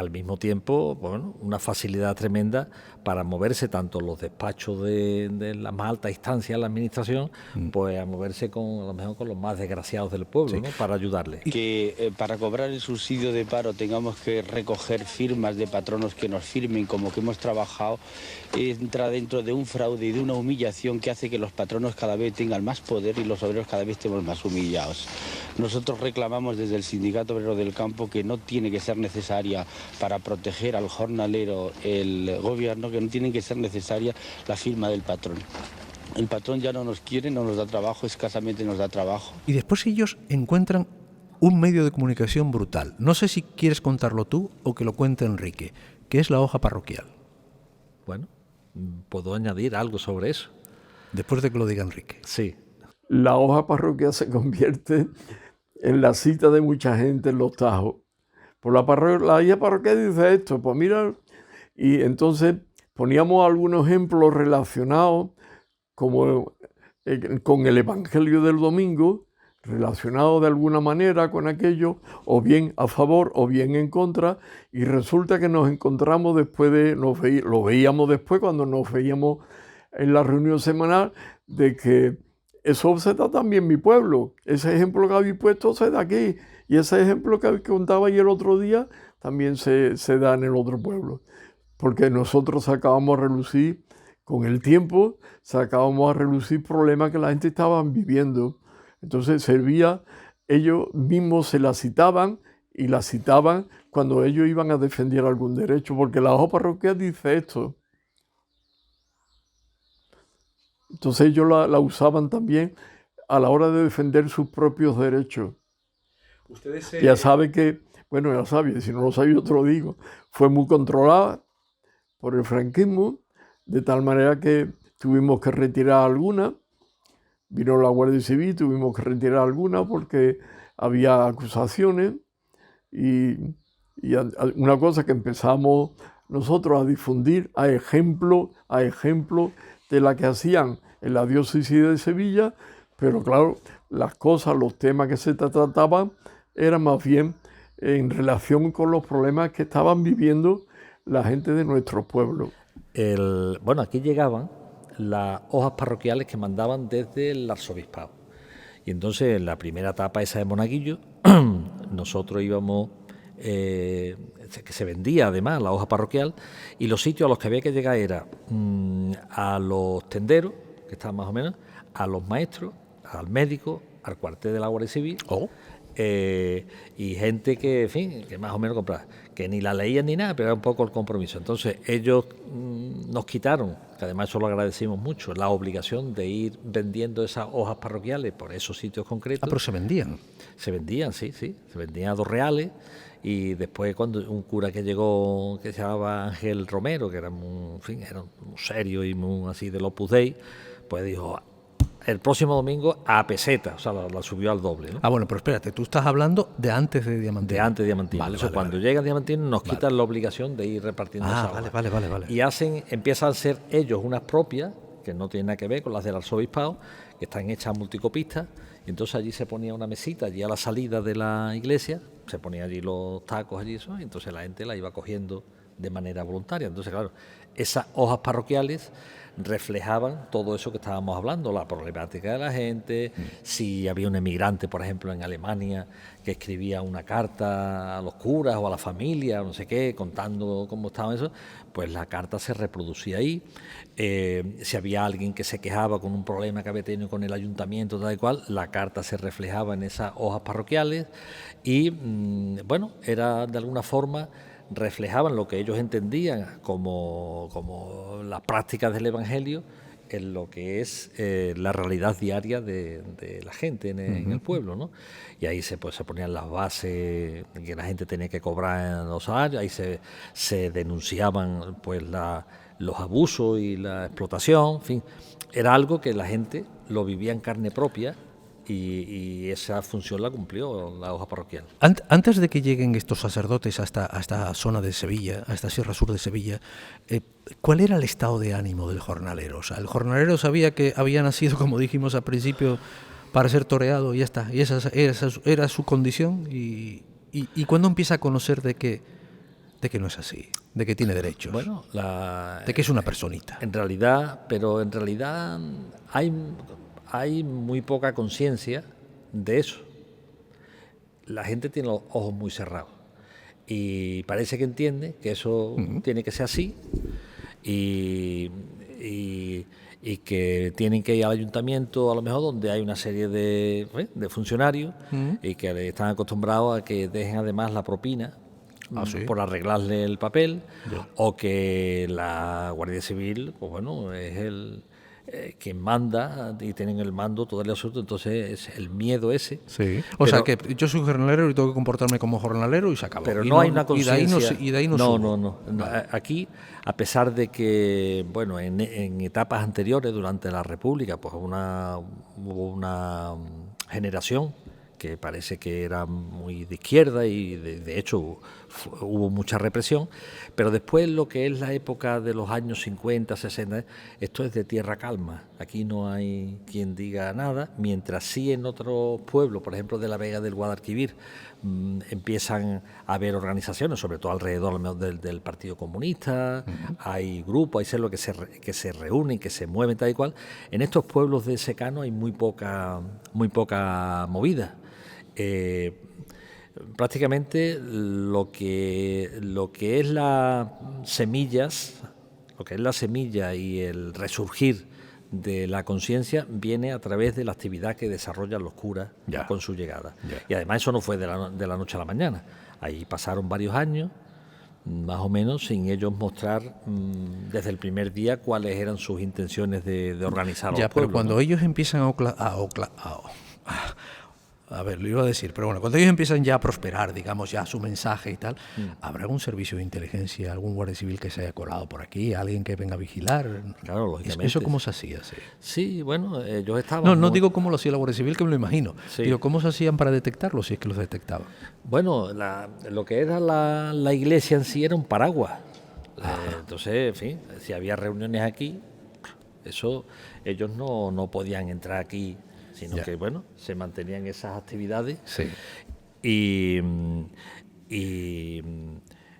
al mismo tiempo, bueno, una facilidad tremenda para moverse tanto en los despachos de las más altas instancias de la administración, pues a moverse a lo mejor con los más desgraciados del pueblo, ¿no? Para ayudarles. Que para cobrar el subsidio de paro tengamos que recoger firmas de patronos que nos firmen como que hemos trabajado, entra dentro de un fraude y de una humillación que hace que los patronos cada vez tengan más poder y los obreros cada vez estemos más humillados. Nosotros reclamamos desde el Sindicato Obrero del Campo que no tiene que ser necesaria para proteger al jornalero el gobierno, que no tiene que ser necesaria la firma del patrón. El patrón ya no nos quiere, no nos da trabajo, escasamente nos da trabajo. Y después ellos encuentran un medio de comunicación brutal. No sé si quieres contarlo tú o que lo cuente Enrique, que es la hoja parroquial. Bueno, puedo añadir algo sobre eso. Después de que lo diga Enrique. Sí. La hoja parroquial se convierte en la cita de mucha gente en los tajos. Por la hija parroquial dice esto, pues mira, y entonces poníamos algunos ejemplos relacionados como con el Evangelio del domingo, relacionados de alguna manera con aquello, o bien a favor o bien en contra, y resulta que nos encontramos después lo veíamos después cuando nos veíamos en la reunión semanal, de que eso se da también en mi pueblo. Ese ejemplo que habéis puesto se da aquí. Y ese ejemplo que contaba ayer el otro día también se da en el otro pueblo. Porque nosotros sacábamos a relucir, con el tiempo, sacábamos a relucir problemas que la gente estaba viviendo. Entonces servía, ellos mismos se la citaban y la citaban cuando ellos iban a defender algún derecho. Porque la hoja parroquial dice esto. Entonces ellos la usaban también a la hora de defender sus propios derechos. Ya sabe que, bueno, ya sabe, si no lo sabe yo te lo digo, fue muy controlada por el franquismo, de tal manera que tuvimos que retirar algunas. Vino la Guardia Civil, tuvimos que retirar algunas porque había acusaciones. Y una cosa que empezamos nosotros a difundir a ejemplo de la que hacían en la diócesis de Sevilla, pero claro, las cosas, los temas que se trataban eran más bien en relación con los problemas que estaban viviendo la gente de nuestro pueblo. Bueno, aquí llegaban las hojas parroquiales que mandaban desde el arzobispado. Y entonces en la primera etapa esa de Monaguillo, nosotros íbamos, que se vendía además la hoja parroquial, y los sitios a los que había que llegar era a los tenderos, que estaban más o menos, a los maestros, al médico, al cuartel de la Guardia Civil, y gente que, en fin, que más o menos compraba, que ni la leían ni nada, pero era un poco el compromiso. Entonces ellos nos quitaron, que además eso lo agradecimos mucho, la obligación de ir vendiendo esas hojas parroquiales por esos sitios concretos. Ah, pero se vendían. Se vendían, sí, se vendían a 2 reales. Y después cuando un cura que llegó, que se llamaba Ángel Romero, que era muy, en fin, era muy serio y muy así del Opus Dei, pues dijo, el próximo domingo a peseta, o sea, la subió al doble, ¿no? Ah, bueno, pero espérate, tú estás hablando de antes de Diamantino. De antes de Diamantino. Vale, Eso, cuando llega Diamantino nos quitan la obligación de ir repartiendo esa hoja. Vale. Y empiezan a ser ellos unas propias, que no tienen nada que ver con las del arzobispado, que están hechas multicopistas, y entonces allí se ponía una mesita, allí a la salida de la iglesia, se ponía allí los tacos allí, eso, y entonces la gente la iba cogiendo de manera voluntaria. Entonces, claro, esas hojas parroquiales reflejaban todo eso que estábamos hablando, la problemática de la gente, si había un emigrante, por ejemplo, en Alemania, que escribía una carta a los curas o a la familia, o no sé qué, contando cómo estaba eso, pues la carta se reproducía ahí. Si había alguien que se quejaba con un problema que había tenido con el ayuntamiento, tal y cual, la carta se reflejaba en esas hojas parroquiales y, bueno, era de alguna forma reflejaban lo que ellos entendían como las prácticas del Evangelio en lo que es la realidad diaria de la gente en el pueblo, ¿no? Y ahí se ponían las bases que la gente tenía que cobrar en los salarios, ahí se denunciaban pues los abusos y la explotación, en fin, era algo que la gente lo vivía en carne propia. Y esa función la cumplió la hoja parroquial. Antes de que lleguen estos sacerdotes a esta zona de Sevilla, a esta Sierra Sur de Sevilla, ¿cuál era el estado de ánimo del jornalero? O sea, el jornalero sabía que había nacido, como dijimos al principio, para ser toreado y ya está. Y esa era su condición. Y ¿cuándo empieza a conocer de que no es así? De que tiene derechos. Bueno, de que es una personita. En realidad hay muy poca conciencia de eso. La gente tiene los ojos muy cerrados y parece que entiende que eso tiene que ser así y que tienen que ir al ayuntamiento, a lo mejor donde hay una serie de funcionarios y que están acostumbrados a que dejen además la propina por arreglarle el papel, o que la Guardia Civil, pues bueno, es quien manda y tienen el mando todo el asunto, entonces es el miedo ese. Sí. O sea que yo soy jornalero y tengo que comportarme como jornalero y se acabó. Pero no hay una conciencia. Y de ahí no. Vale. Aquí, a pesar de que, bueno, en etapas anteriores durante la República, pues hubo una generación que parece que era muy de izquierda y de hecho hubo mucha represión, pero después lo que es la época de los años 50, 60, esto es de tierra calma, aquí no hay quien diga nada, mientras sí en otros pueblos, por ejemplo de la Vega del Guadalquivir, empiezan a haber organizaciones, sobre todo alrededor del Partido Comunista, hay grupos, hay celos que se reúnen, que se mueven tal y cual. En estos pueblos de secano hay muy poca movida. Prácticamente lo que es las semillas, lo que es la semilla y el resurgir de la conciencia viene a través de la actividad que desarrollan los curas con su llegada. Y además eso no fue de la noche a la mañana. Ahí pasaron varios años, más o menos, sin ellos mostrar desde el primer día cuáles eran sus intenciones de organizar los pueblos. Pero cuando ellos empiezan a ver, lo iba a decir, pero bueno, cuando ellos empiezan ya a prosperar, digamos, ya su mensaje y tal, ¿habrá algún servicio de inteligencia, algún guardia civil que se haya colado por aquí, alguien que venga a vigilar? Claro, lógicamente. ¿Eso cómo se hacía? Sí, bueno, ellos estaban... No digo cómo lo hacía la Guardia Civil, que me lo imagino. Sí. Digo, ¿cómo se hacían para detectarlo, si es que los detectaban? Bueno, lo que era la iglesia en sí era un paraguas. Entonces, en fin, si había reuniones aquí, eso ellos no podían entrar aquí, sino que, bueno, se mantenían esas actividades. Sí. Y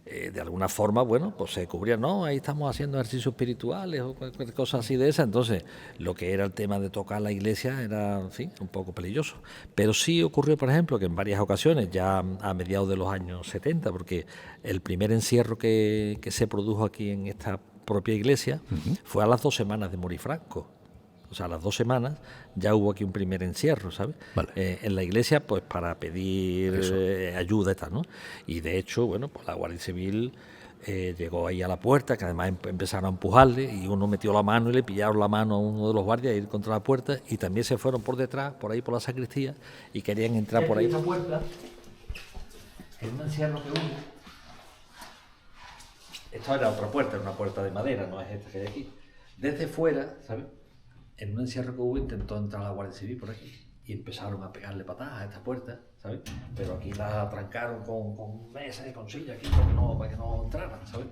de alguna forma, bueno, pues se cubría, no, ahí estamos haciendo ejercicios espirituales o cualquier cosa así de esa. Entonces, lo que era el tema de tocar la iglesia era, en fin, un poco peligroso. Pero sí ocurrió, por ejemplo, que en varias ocasiones, ya a mediados de los años 70, porque el primer encierro que se produjo aquí en esta propia iglesia fue a las 2 semanas de morir Franco. O sea, a las 2 semanas ya hubo aquí un primer encierro, ¿sabes? Vale. En la iglesia, pues para pedir ayuda y tal, ¿no? Y de hecho, bueno, pues la Guardia Civil llegó ahí a la puerta, que además empezaron a empujarle, y uno metió la mano y le pillaron la mano a uno de los guardias a ir contra la puerta, y también se fueron por detrás, por ahí por la sacristía, y querían entrar por ahí. Esta puerta, en un encierro que hubo, esto era otra puerta, era una puerta de madera, no es esta que hay aquí. Desde fuera, ¿sabes? En un encierro que hubo intentó entrar la Guardia Civil por aquí y empezaron a pegarle patadas a esta puerta, ¿sabes? Pero aquí la atrancaron con mesas y con sillas aquí para que no entraran, ¿sabes?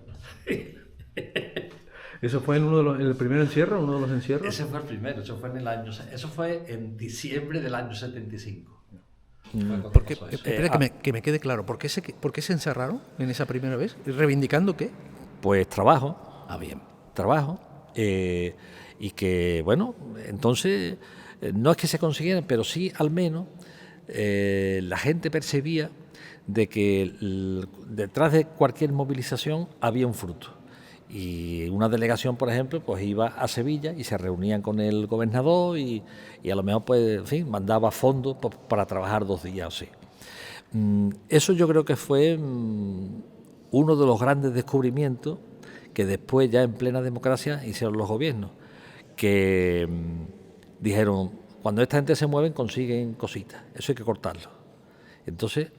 ¿Eso fue en el primer encierro, uno de los encierros? Ese fue el primero, eso fue en diciembre del año 75. Porque, espera, que me quede claro, ¿por qué se encerraron en esa primera vez? ¿Reivindicando qué? Pues trabajo. Ah, bien. Trabajo. Y que, bueno, entonces, no es que se consiguieran, pero sí, al menos, la gente percibía de que detrás de cualquier movilización había un fruto. Y una delegación, por ejemplo, pues iba a Sevilla y se reunían con el gobernador y a lo mejor, pues, en fin, mandaba fondos para trabajar 2 días o así. Eso yo creo que fue uno de los grandes descubrimientos que después, ya en plena democracia, hicieron los gobiernos, que dijeron, cuando esta gente se mueve consiguen cositas, eso hay que cortarlo. Entonces,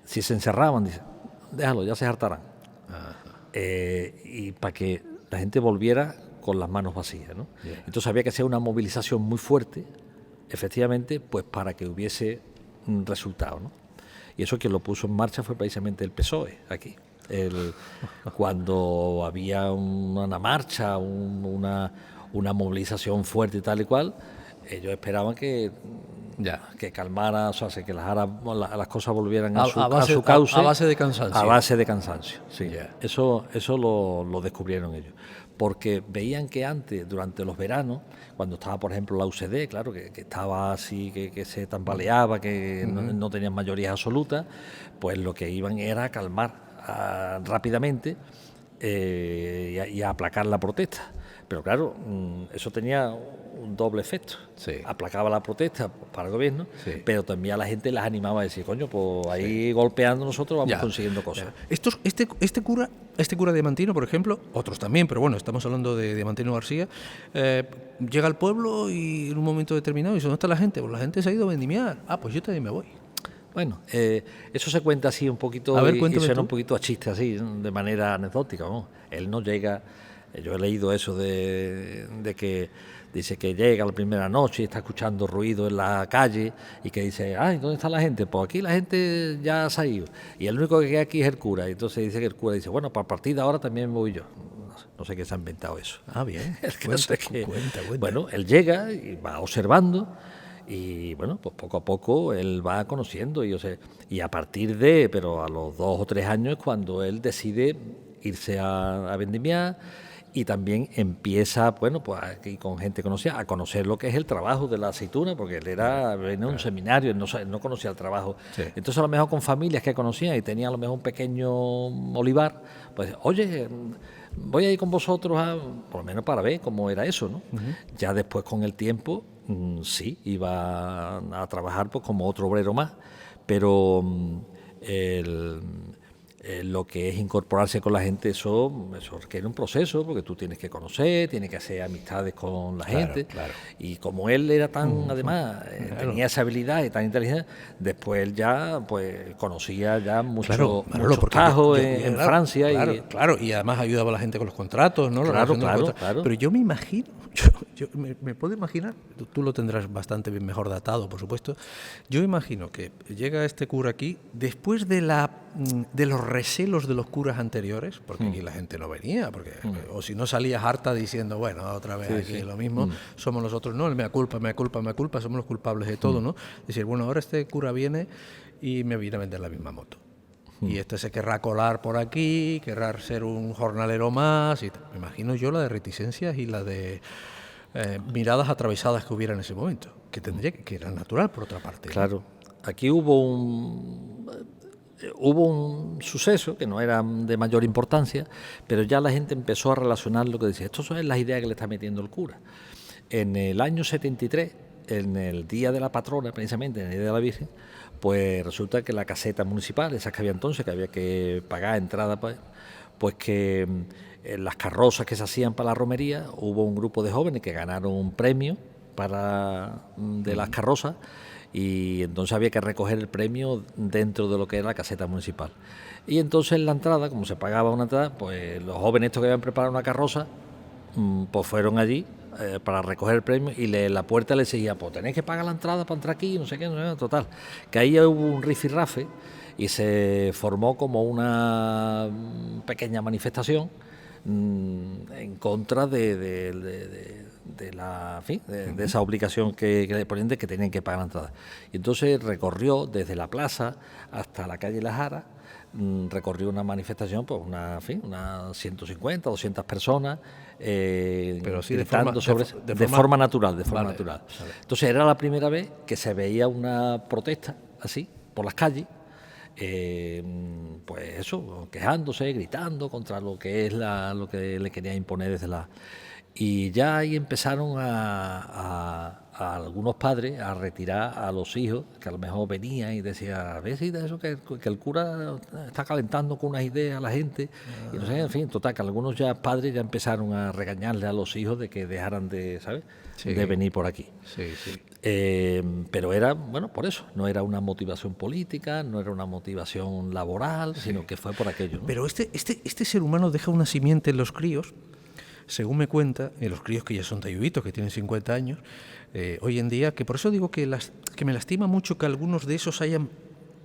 si se encerraban, dicen, déjalo, ya se hartarán. Y para que la gente volviera con las manos vacías, ¿no? Yeah. Entonces había que hacer una movilización muy fuerte, efectivamente, pues para que hubiese un resultado, ¿no? Y eso quien lo puso en marcha fue precisamente el PSOE aquí. Cuando había una marcha, una movilización fuerte y tal y cual, ellos esperaban que calmara, o sea, que las cosas volvieran a su cauce. A base de cansancio. A base de cansancio, sí. Yeah. Eso lo descubrieron ellos. Porque veían que antes, durante los veranos, cuando estaba, por ejemplo, la UCD, claro, que estaba así, que se tambaleaba, que no tenían mayoría absoluta, pues lo que iban era a calmar rápidamente y a aplacar la protesta. Pero claro, eso tenía un doble efecto. Sí. Aplacaba la protesta para el gobierno, sí, pero también a la gente las animaba a decir, coño, pues ahí golpeando nosotros vamos consiguiendo cosas. Este cura diamantino, por ejemplo, otros también, pero bueno, estamos hablando de Diamantino García, llega al pueblo y en un momento determinado dice, ¿dónde está la gente? Pues la gente se ha ido a vendimiar. Ah, pues yo también me voy. Bueno, eso se cuenta así un poquito, y suena un poquito a chiste así, de manera anecdótica, ¿no? Él no llega, yo he leído eso de que dice que llega la primera noche y está escuchando ruido en la calle y que dice, ay, ¿dónde está la gente? Pues aquí la gente ya se ha ido y el único que queda aquí es el cura. Y entonces dice que el cura dice, bueno, para partir de ahora también me voy yo. No sé qué se ha inventado eso. Ah, bien. Cuenta. Bueno, él llega y va observando. Y bueno, pues poco a poco él va conociendo y a partir pero a los 2 o 3 años es cuando él decide irse a vendimiar y también empieza, bueno, pues aquí con gente conocida, a conocer lo que es el trabajo de la aceituna, porque él venía a un seminario, él no conocía el trabajo. Sí. Entonces a lo mejor con familias que conocía y tenía a lo mejor un pequeño olivar, pues oye, voy a ir con vosotros por lo menos para ver cómo era eso, ¿no? Ya después con el tiempo, sí, iba a trabajar pues como otro obrero más, pero lo que es incorporarse con la gente, eso requiere un proceso, porque tú tienes que conocer, tienes que hacer amistades con la gente. Claro. Y como él era tan, además, tenía esa habilidad y tan inteligente, después él ya pues conocía ya muchos tajos en Francia. Claro, y además ayudaba a la gente con los contratos, ¿no? Claro. Pero yo me imagino, yo me puedo imaginar, tú lo tendrás bastante bien mejor datado, por supuesto, yo imagino que llega este cura aquí, después de los recelos de los curas anteriores, porque aquí la gente no venía, porque o si no salías harta diciendo, bueno, otra vez aquí lo mismo, somos nosotros, no, el mea culpa, somos los culpables de todo, ¿no? Es decir, bueno, ahora este cura viene y me viene a vender la misma moto. Y este se querrá colar por aquí, querrá ser un jornalero más. Y me imagino yo la de reticencias y la de miradas atravesadas que hubiera en ese momento, que tendría que era natural por otra parte. Claro, aquí hubo un suceso que no era de mayor importancia, pero ya la gente empezó a relacionar lo que decía. Estas son las ideas que le está metiendo el cura. En el año 73, en el Día de la Patrona, precisamente, en el Día de la Virgen, pues resulta que la caseta municipal, esas que había entonces, que había que pagar entrada, pues que en las carrozas que se hacían para la romería, hubo un grupo de jóvenes que ganaron un premio de las carrozas, y entonces había que recoger el premio dentro de lo que era la caseta municipal. Y entonces en la entrada, como se pagaba una entrada, pues los jóvenes estos que habían preparado una carroza, pues fueron allí para recoger el premio, y la puerta les decía, pues tenéis que pagar la entrada para entrar aquí, no sé qué, total. Que ahí hubo un rifirrafe y se formó como una pequeña manifestación en contra de esa obligación que le ponían de que tenían que pagar la entrada. Y entonces recorrió desde la plaza hasta la calle La Jara, recorrió una manifestación, pues unas 150, 200 personas, pero sí, gritando de forma natural. Vale. Entonces era la primera vez que se veía una protesta así por las calles, pues eso, quejándose, gritando contra lo que es lo que le quería imponer desde la... Y ya ahí empezaron a algunos padres a retirar a los hijos, que a lo mejor venían y decían, a ver si de eso que el cura está calentando con unas ideas a la gente, y no sé, en fin, total, que algunos padres ya empezaron a regañarle a los hijos de que dejaran de, ¿sabes?, de venir por aquí. Pero era, bueno, por eso, no era una motivación política, no era una motivación laboral, sino que fue por aquello, ¿no? Pero este ser humano deja una simiente en los críos, según me cuenta, en los críos que ya son tallubitos, que tienen 50 años, hoy en día, que por eso digo que me lastima mucho que algunos de esos hayan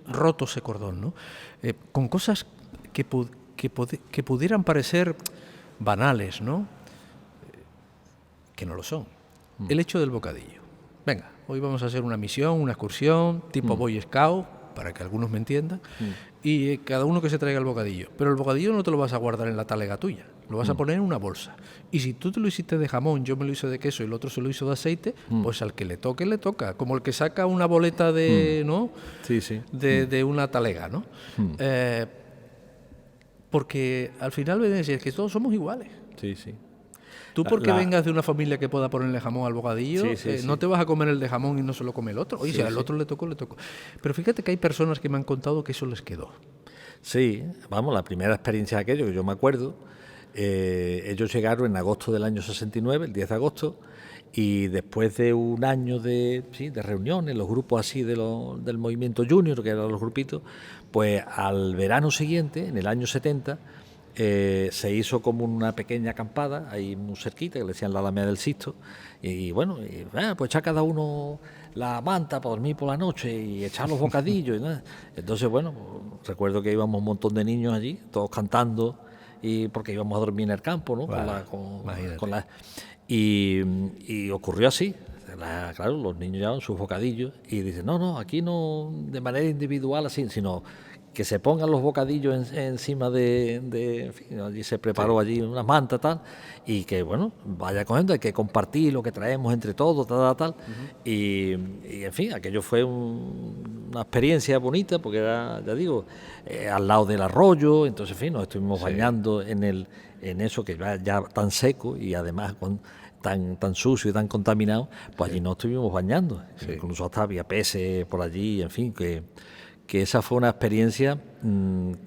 roto ese cordón, ¿no? Con cosas que pudieran parecer banales, ¿no? Que no lo son. El hecho del bocadillo. Venga, hoy vamos a hacer una misión, una excursión, tipo Boy Scout, para que algunos me entiendan, y cada uno que se traiga el bocadillo. Pero el bocadillo no te lo vas a guardar en la talega tuya, lo vas a poner en una bolsa. Y si tú te lo hiciste de jamón, yo me lo hice de queso y el otro se lo hizo de aceite, pues al que le toque, le toca. Como el que saca una boleta de, ¿no? De una talega, ¿no? Porque al final es que todos somos iguales. Tú porque vengas de una familia que pueda ponerle jamón al bocadillo, no te vas a comer el de jamón y no se lo come el otro. Oye, si al otro le tocó, le tocó. Pero fíjate que hay personas que me han contado que eso les quedó. Sí, vamos, la primera experiencia de aquello que yo me acuerdo, ellos llegaron en agosto del año 69, el 10 de agosto, y después de un año de reuniones, los grupos así del movimiento junior, que eran los grupitos, pues al verano siguiente, en el año 70, se hizo como una pequeña acampada ahí muy cerquita, que le decían la Alameda del Sisto, y bueno, pues echar cada uno la manta para dormir por la noche y echar los bocadillos, ¿no? Entonces, bueno, recuerdo que íbamos un montón de niños allí, todos cantando, y porque íbamos a dormir en el campo, ¿no? Claro. Y ocurrió así. Claro, los niños llevaban sus bocadillos y dicen, no, aquí no de manera individual así, sino que se pongan los bocadillos encima en fin, allí se preparó allí una manta tal, y que bueno, vaya cogiendo, hay que compartir lo que traemos entre todos, tal. Y en fin, aquello fue una experiencia bonita, porque era, ya digo, al lado del arroyo, entonces en fin, nos estuvimos bañando en eso que ya tan seco y además tan sucio y tan contaminado, pues allí nos estuvimos bañando, incluso hasta había peces por allí, en fin, que esa fue una experiencia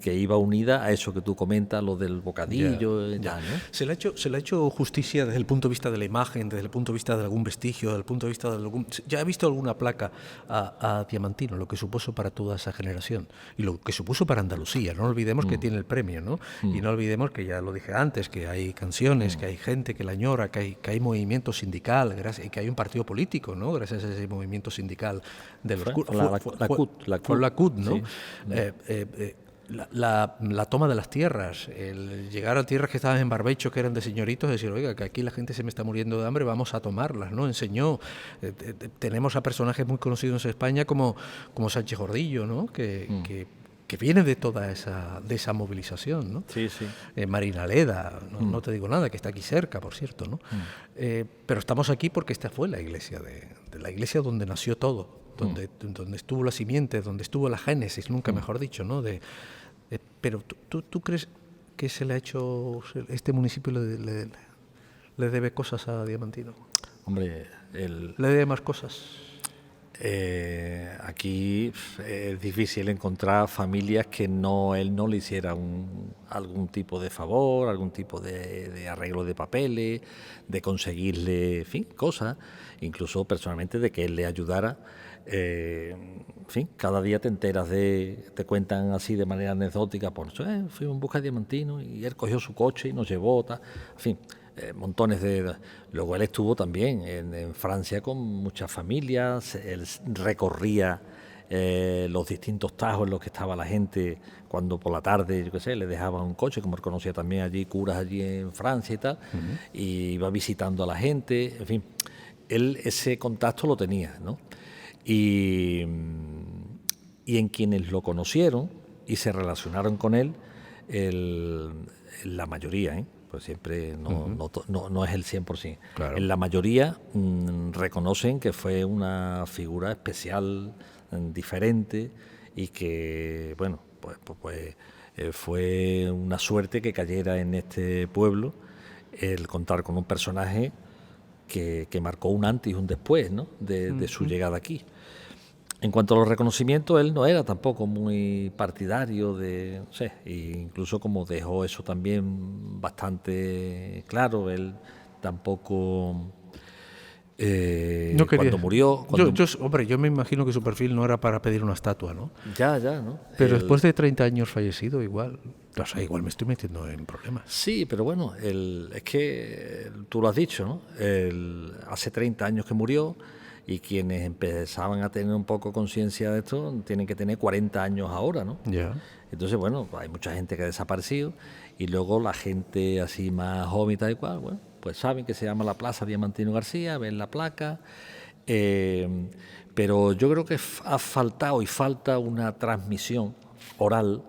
que iba unida a eso que tú comentas, lo del bocadillo. ¿No? Se le ha hecho justicia desde el punto de vista de la imagen, desde el punto de vista de algún vestigio, desde el punto de vista de algún... Ya he visto alguna placa a Diamantino, lo que supuso para toda esa generación y lo que supuso para Andalucía. No olvidemos que tiene el premio, ¿no? Y no olvidemos que, ya lo dije antes, que hay canciones, que hay gente que la añora, que hay movimiento sindical, y que hay un partido político, ¿no? Gracias a ese movimiento sindical de los la CUT, ¿no? Sí. La toma de las tierras, el llegar a tierras que estaban en barbecho, que eran de señoritos, decir, oiga, que aquí la gente se me está muriendo de hambre, vamos a tomarlas, ¿no? Enseñó, tenemos a personajes muy conocidos en España como Sánchez Gordillo, ¿no? Que que viene de toda esa movilización, ¿no? Sí, sí. Marina Leda, no te digo nada, que está aquí cerca, por cierto, ¿no? Pero estamos aquí porque esta fue la iglesia de la iglesia donde nació todo, donde estuvo la simiente, donde estuvo la génesis, nunca mejor dicho, ¿no? Pero ¿tú crees que se le ha hecho, este municipio le debe cosas a Diamantino? Hombre, ¿Le debe más cosas? Aquí es difícil encontrar familias que él no le hiciera algún tipo de favor, algún tipo de arreglo de papeles, de conseguirle, en fin, cosas, incluso personalmente de que él le ayudara. En fin, cada día te enteras te cuentan así de manera anecdótica, por eso fuimos en busca de Diamantino y él cogió su coche y nos llevó, en fin. Montones de... Luego él estuvo también en Francia con muchas familias, él recorría los distintos tajos en los que estaba la gente cuando por la tarde, yo qué sé, le dejaban un coche, como él conocía también allí curas allí en Francia y tal, y iba visitando a la gente, en fin, él ese contacto lo tenía, ¿no? Y en quienes lo conocieron y se relacionaron con él, la mayoría, pues siempre no es el 100%. Claro. En la mayoría reconocen que fue una figura especial, diferente, y que, bueno, pues fue una suerte que cayera en este pueblo el contar con un personaje que marcó un antes y un después, ¿no? de su llegada aquí. En cuanto a los reconocimientos, él no era tampoco muy partidario de, no sé, e incluso como dejó eso también bastante claro, él tampoco no quería. Cuando murió... Hombre, yo me imagino que su perfil no era para pedir una estatua, ¿no? Ya, ¿no? Pero después de 30 años fallecido, igual me estoy metiendo en problemas. Sí, pero bueno, es que tú lo has dicho, ¿no? Hace 30 años que murió, y quienes empezaban a tener un poco conciencia de esto tienen que tener 40 años ahora, ¿no? Ya. Entonces, bueno, hay mucha gente que ha desaparecido, y luego la gente así más joven y tal y cual, bueno, pues saben que se llama la Plaza Diamantino García, ven la placa, pero yo creo que ha faltado y falta una transmisión oral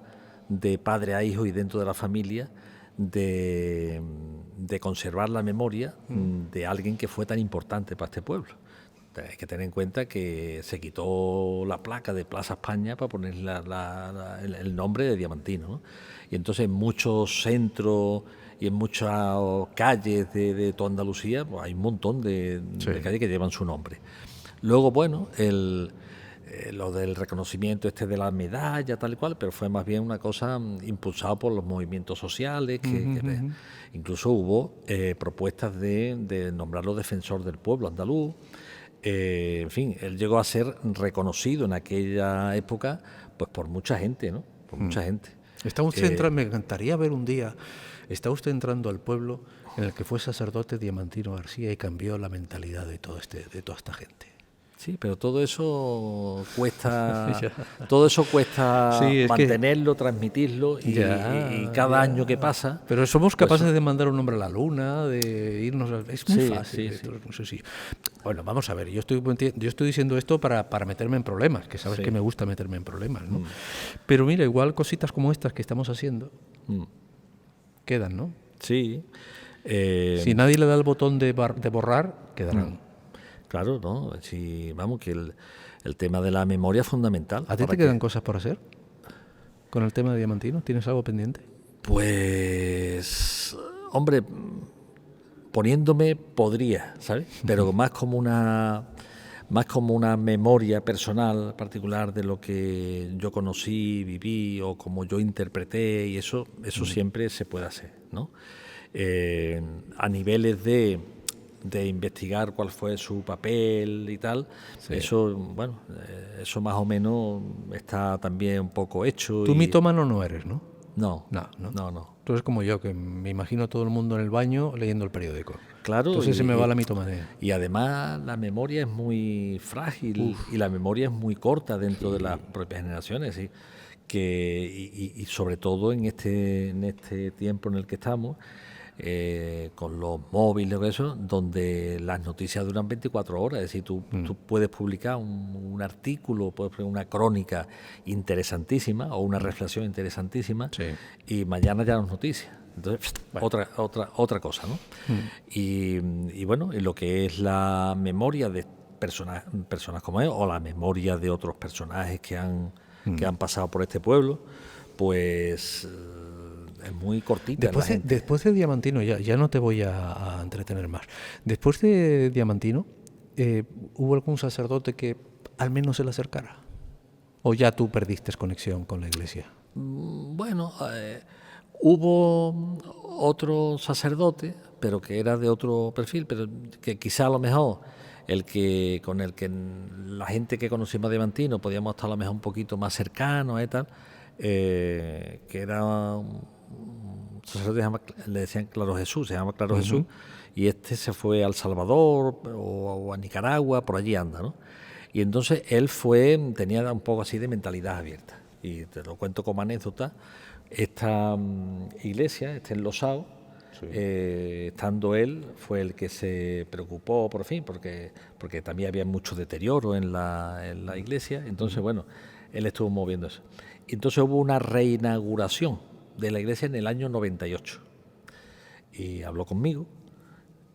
de padre a hijo y dentro de la familia de conservar la memoria de alguien que fue tan importante para este pueblo. Hay que tener en cuenta que se quitó la placa de Plaza España para poner el nombre de Diamantino, ¿no? Y entonces en muchos centros y en muchas calles de toda Andalucía, pues hay un montón de calles que llevan su nombre. Luego, bueno, lo del reconocimiento de la medalla, tal y cual, pero fue más bien una cosa impulsada por los movimientos sociales, que incluso hubo propuestas de nombrarlo defensor del pueblo andaluz. En fin, él llegó a ser reconocido en aquella época pues por mucha gente, ¿no? Por mucha gente. Está usted me encantaría ver un día, está usted entrando al pueblo en el que fue sacerdote Diamantino García y cambió la mentalidad de toda esta gente. Sí, pero todo eso cuesta sí, mantenerlo, transmitirlo y cada año que pasa. Pero somos capaces de mandar un hombre a la luna, de irnos es muy fácil. Sí. Bueno, vamos a ver, yo estoy diciendo esto para meterme en problemas, que sabes que me gusta meterme en problemas, ¿no? Pero mira, igual cositas como estas que estamos haciendo quedan, ¿no? Sí. Si nadie le da el botón de borrar, quedarán. Claro, ¿no? Sí, vamos, que el tema de la memoria es fundamental. ¿A ti te quedan cosas por hacer con el tema de Diamantino? ¿Tienes algo pendiente? Pues, hombre, poniéndome podría, ¿sabes? Pero más como una memoria personal particular de lo que yo conocí, viví o como yo interpreté, y eso siempre se puede hacer, ¿no? A niveles de investigar cuál fue su papel y tal, eso más o menos está también un poco hecho. Tú mitómano no eres, ¿no? No. Tú eres como yo, que me imagino a todo el mundo en el baño leyendo el periódico. Claro. Entonces se me va la mitomanía. Y además la memoria es muy frágil y la memoria es muy corta dentro de las propias generaciones, ¿sí? Y sobre todo en este tiempo en el que estamos, con los móviles, eso, donde las noticias duran 24 horas. Es decir, tú puedes publicar un artículo, puedes poner una crónica interesantísima o una reflexión interesantísima, y mañana ya no es noticia. Entonces, otra cosa, ¿no? Y bueno, en lo que es la memoria de personas como él, o la memoria de otros personajes que han pasado por este pueblo, pues es muy cortita. Después de Diamantino, ya no te voy a entretener más. Después de Diamantino, ¿hubo algún sacerdote que al menos se le acercara? ¿O ya tú perdiste conexión con la iglesia? Bueno, hubo otro sacerdote, pero que era de otro perfil, pero que quizá a lo mejor con el que la gente que conocimos a Diamantino podíamos estar a lo mejor un poquito más cercanos y tal, que era un sacerdote, le decían Claro Jesús, se llama Claro Jesús, y este se fue a El Salvador o a Nicaragua, por allí anda, ¿no? Y entonces él tenía un poco así de mentalidad abierta, y te lo cuento como anécdota. Esta iglesia, este enlosado, estando él, fue el que se preocupó por fin, porque también había mucho deterioro en la iglesia. Entonces, bueno, él estuvo moviendo eso. Y entonces hubo una reinauguración de la iglesia en el año 98. Y habló conmigo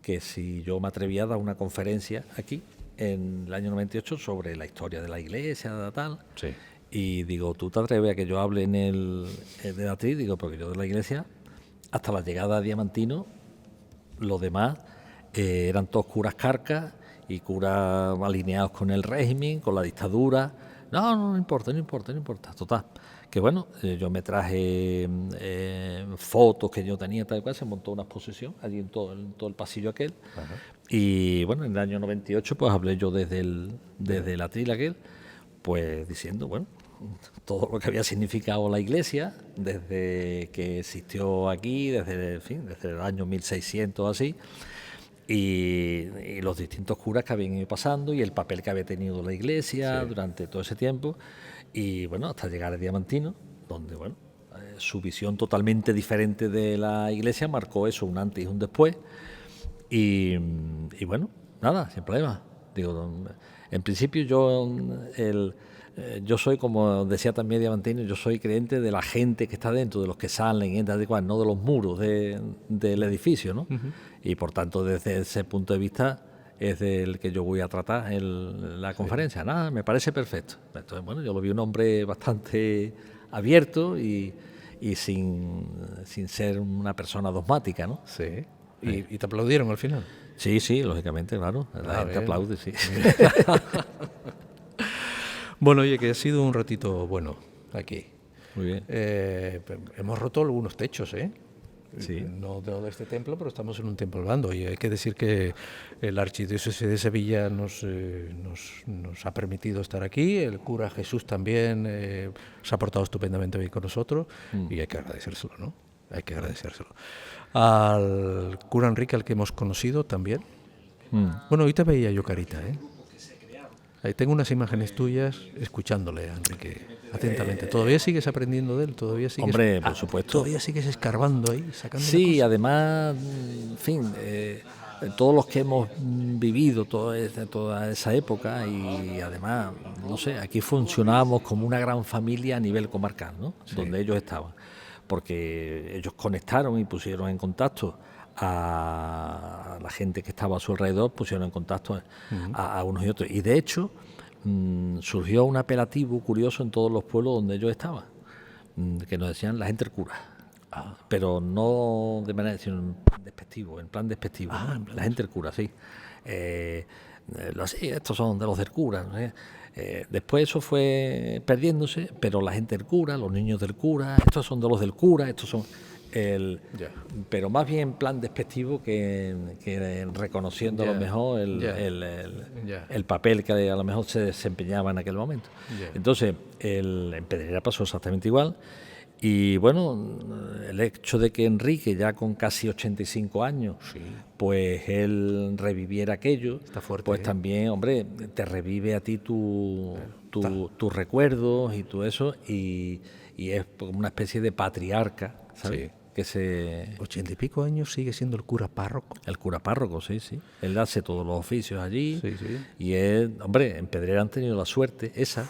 que si yo me atrevía a dar una conferencia aquí en el año 98 sobre la historia de la iglesia, tal. Sí. Y digo, ¿tú te atreves a que yo hable en de atril? Digo, porque yo de la iglesia, hasta la llegada de Diamantino, los demás eran todos curas carcas y curas alineados con el régimen, con la dictadura. No importa. Total, que bueno, yo me traje fotos que yo tenía, tal cual, se montó una exposición allí en todo el pasillo aquel. Ajá. Y bueno, en el año 98 pues hablé yo desde el atril aquel, pues diciendo, bueno, todo lo que había significado la iglesia desde que existió aquí, desde el año 1600 así, y los distintos curas que habían ido pasando y el papel que había tenido la iglesia durante todo ese tiempo, y bueno, hasta llegar a Diamantino, donde bueno, su visión totalmente diferente de la iglesia marcó eso, un antes y un después, y bueno, nada, sin problema. Digo, en principio yo soy, como decía también Diamantino, yo soy creyente de la gente que está dentro, de los que salen, entran, no de los muros del edificio, ¿no? Y por tanto, desde ese punto de vista, es del que yo voy a tratar la conferencia. Nada, me parece perfecto. Entonces, bueno, yo lo vi un hombre bastante abierto y sin ser una persona dogmática, ¿no? Sí. ¿Y te aplaudieron al final? Sí, lógicamente, claro. La gente aplaude, sí. Bueno, oye, que ha sido un ratito bueno aquí. Muy bien. Hemos roto algunos techos, ¿eh? Sí. No de este templo, pero estamos en un templo blando. Y hay que decir que el archidiócesis de Sevilla nos ha permitido estar aquí. El cura Jesús también se ha portado estupendamente bien con nosotros. Y hay que agradecérselo, ¿no? Hay que agradecérselo. Al cura Enrique, al que hemos conocido también. Bueno, hoy te veía yo carita, ¿eh? Ahí tengo unas imágenes tuyas escuchándole a Enrique atentamente. ¿Todavía sigues aprendiendo de él? ¿Todavía sigues, hombre, por supuesto. ¿Todavía sigues escarbando ahí, sacando Sí, cosas? Además, en fin, todos los que hemos vivido toda esa época, y además, no sé, aquí funcionábamos como una gran familia a nivel comarcal, ¿no? Sí. Donde ellos estaban, porque ellos conectaron y pusieron en contacto a la gente que estaba a su alrededor, pusieron en contacto a unos y otros. Y de hecho, surgió un apelativo curioso en todos los pueblos donde ellos estaban, que nos decían la gente del cura. Pero no de manera, sino en plan despectivo. ¿No? La gente del cura, sí. Sí, estos son de los del cura, ¿no? Después eso fue perdiéndose, pero la gente del cura, los niños del cura, estos son de los del cura, estos son... pero más bien en plan despectivo que reconociendo a lo mejor el papel que a lo mejor se desempeñaba en aquel momento. Entonces, en Pedrera pasó exactamente igual. Y bueno, el hecho de que Enrique, ya con casi 85 años, pues él reviviera aquello, está fuerte, pues también, hombre, te revive a ti tus recuerdos y todo eso, y es como una especie de patriarca, ¿sabes? que se... 80 y pico años sigue siendo el cura párroco. El cura párroco, sí, sí. Él hace todos los oficios allí. Sí, sí. Y él, hombre, en Pedrera han tenido la suerte esa,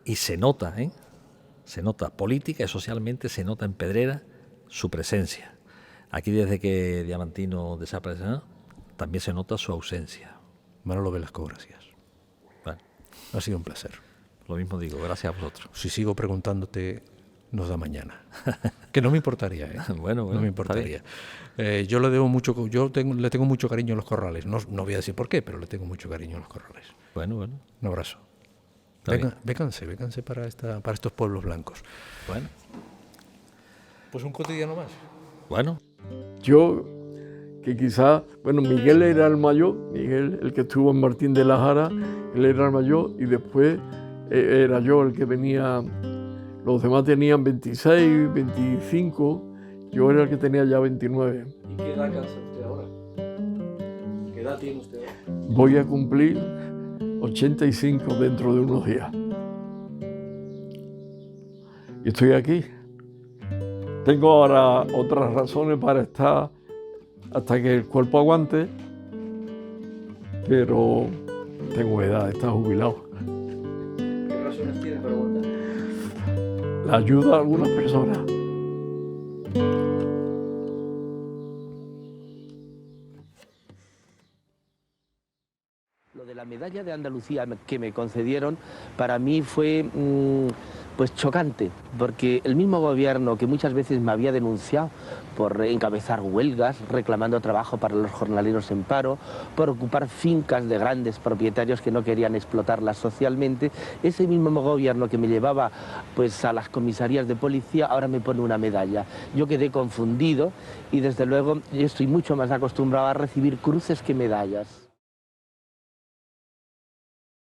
y se nota, ¿eh? Se nota política y socialmente, se nota en Pedrera su presencia. Aquí desde que Diamantino desapareció, también se nota su ausencia. Manolo Velasco, gracias. Bueno, ha sido un placer. Lo mismo digo, gracias a vosotros. Si sigo preguntándote, nos da mañana. Que no me importaría, ¿eh? Bueno, no me importaría. Yo le debo mucho, le tengo mucho cariño a los corrales. No voy a decir por qué, pero le tengo mucho cariño a los corrales. Bueno. Un abrazo. Vénganse para estos pueblos blancos. Bueno. Pues un cotidiano más. Bueno. Yo, que quizás, bueno, Miguel era el mayor, Miguel, el que estuvo en Martín de la Jara, él era el mayor, y después era yo el que venía, los demás tenían 26, 25, yo era el que tenía ya 29. ¿Y qué edad cansa usted ahora? ¿Qué edad tiene usted ahora? Voy a cumplir 85 dentro de unos días. Y estoy aquí. Tengo ahora otras razones para estar hasta que el cuerpo aguante, pero tengo edad de estar jubilado. ¿Qué razones tiene para aguantar? La ayuda a algunas personas. Lo de la medalla de Andalucía que me concedieron para mí fue pues chocante, porque el mismo gobierno que muchas veces me había denunciado por encabezar huelgas, reclamando trabajo para los jornaleros en paro, por ocupar fincas de grandes propietarios que no querían explotarlas socialmente, ese mismo gobierno que me llevaba pues a las comisarías de policía ahora me pone una medalla. Yo quedé confundido y desde luego yo estoy mucho más acostumbrado a recibir cruces que medallas.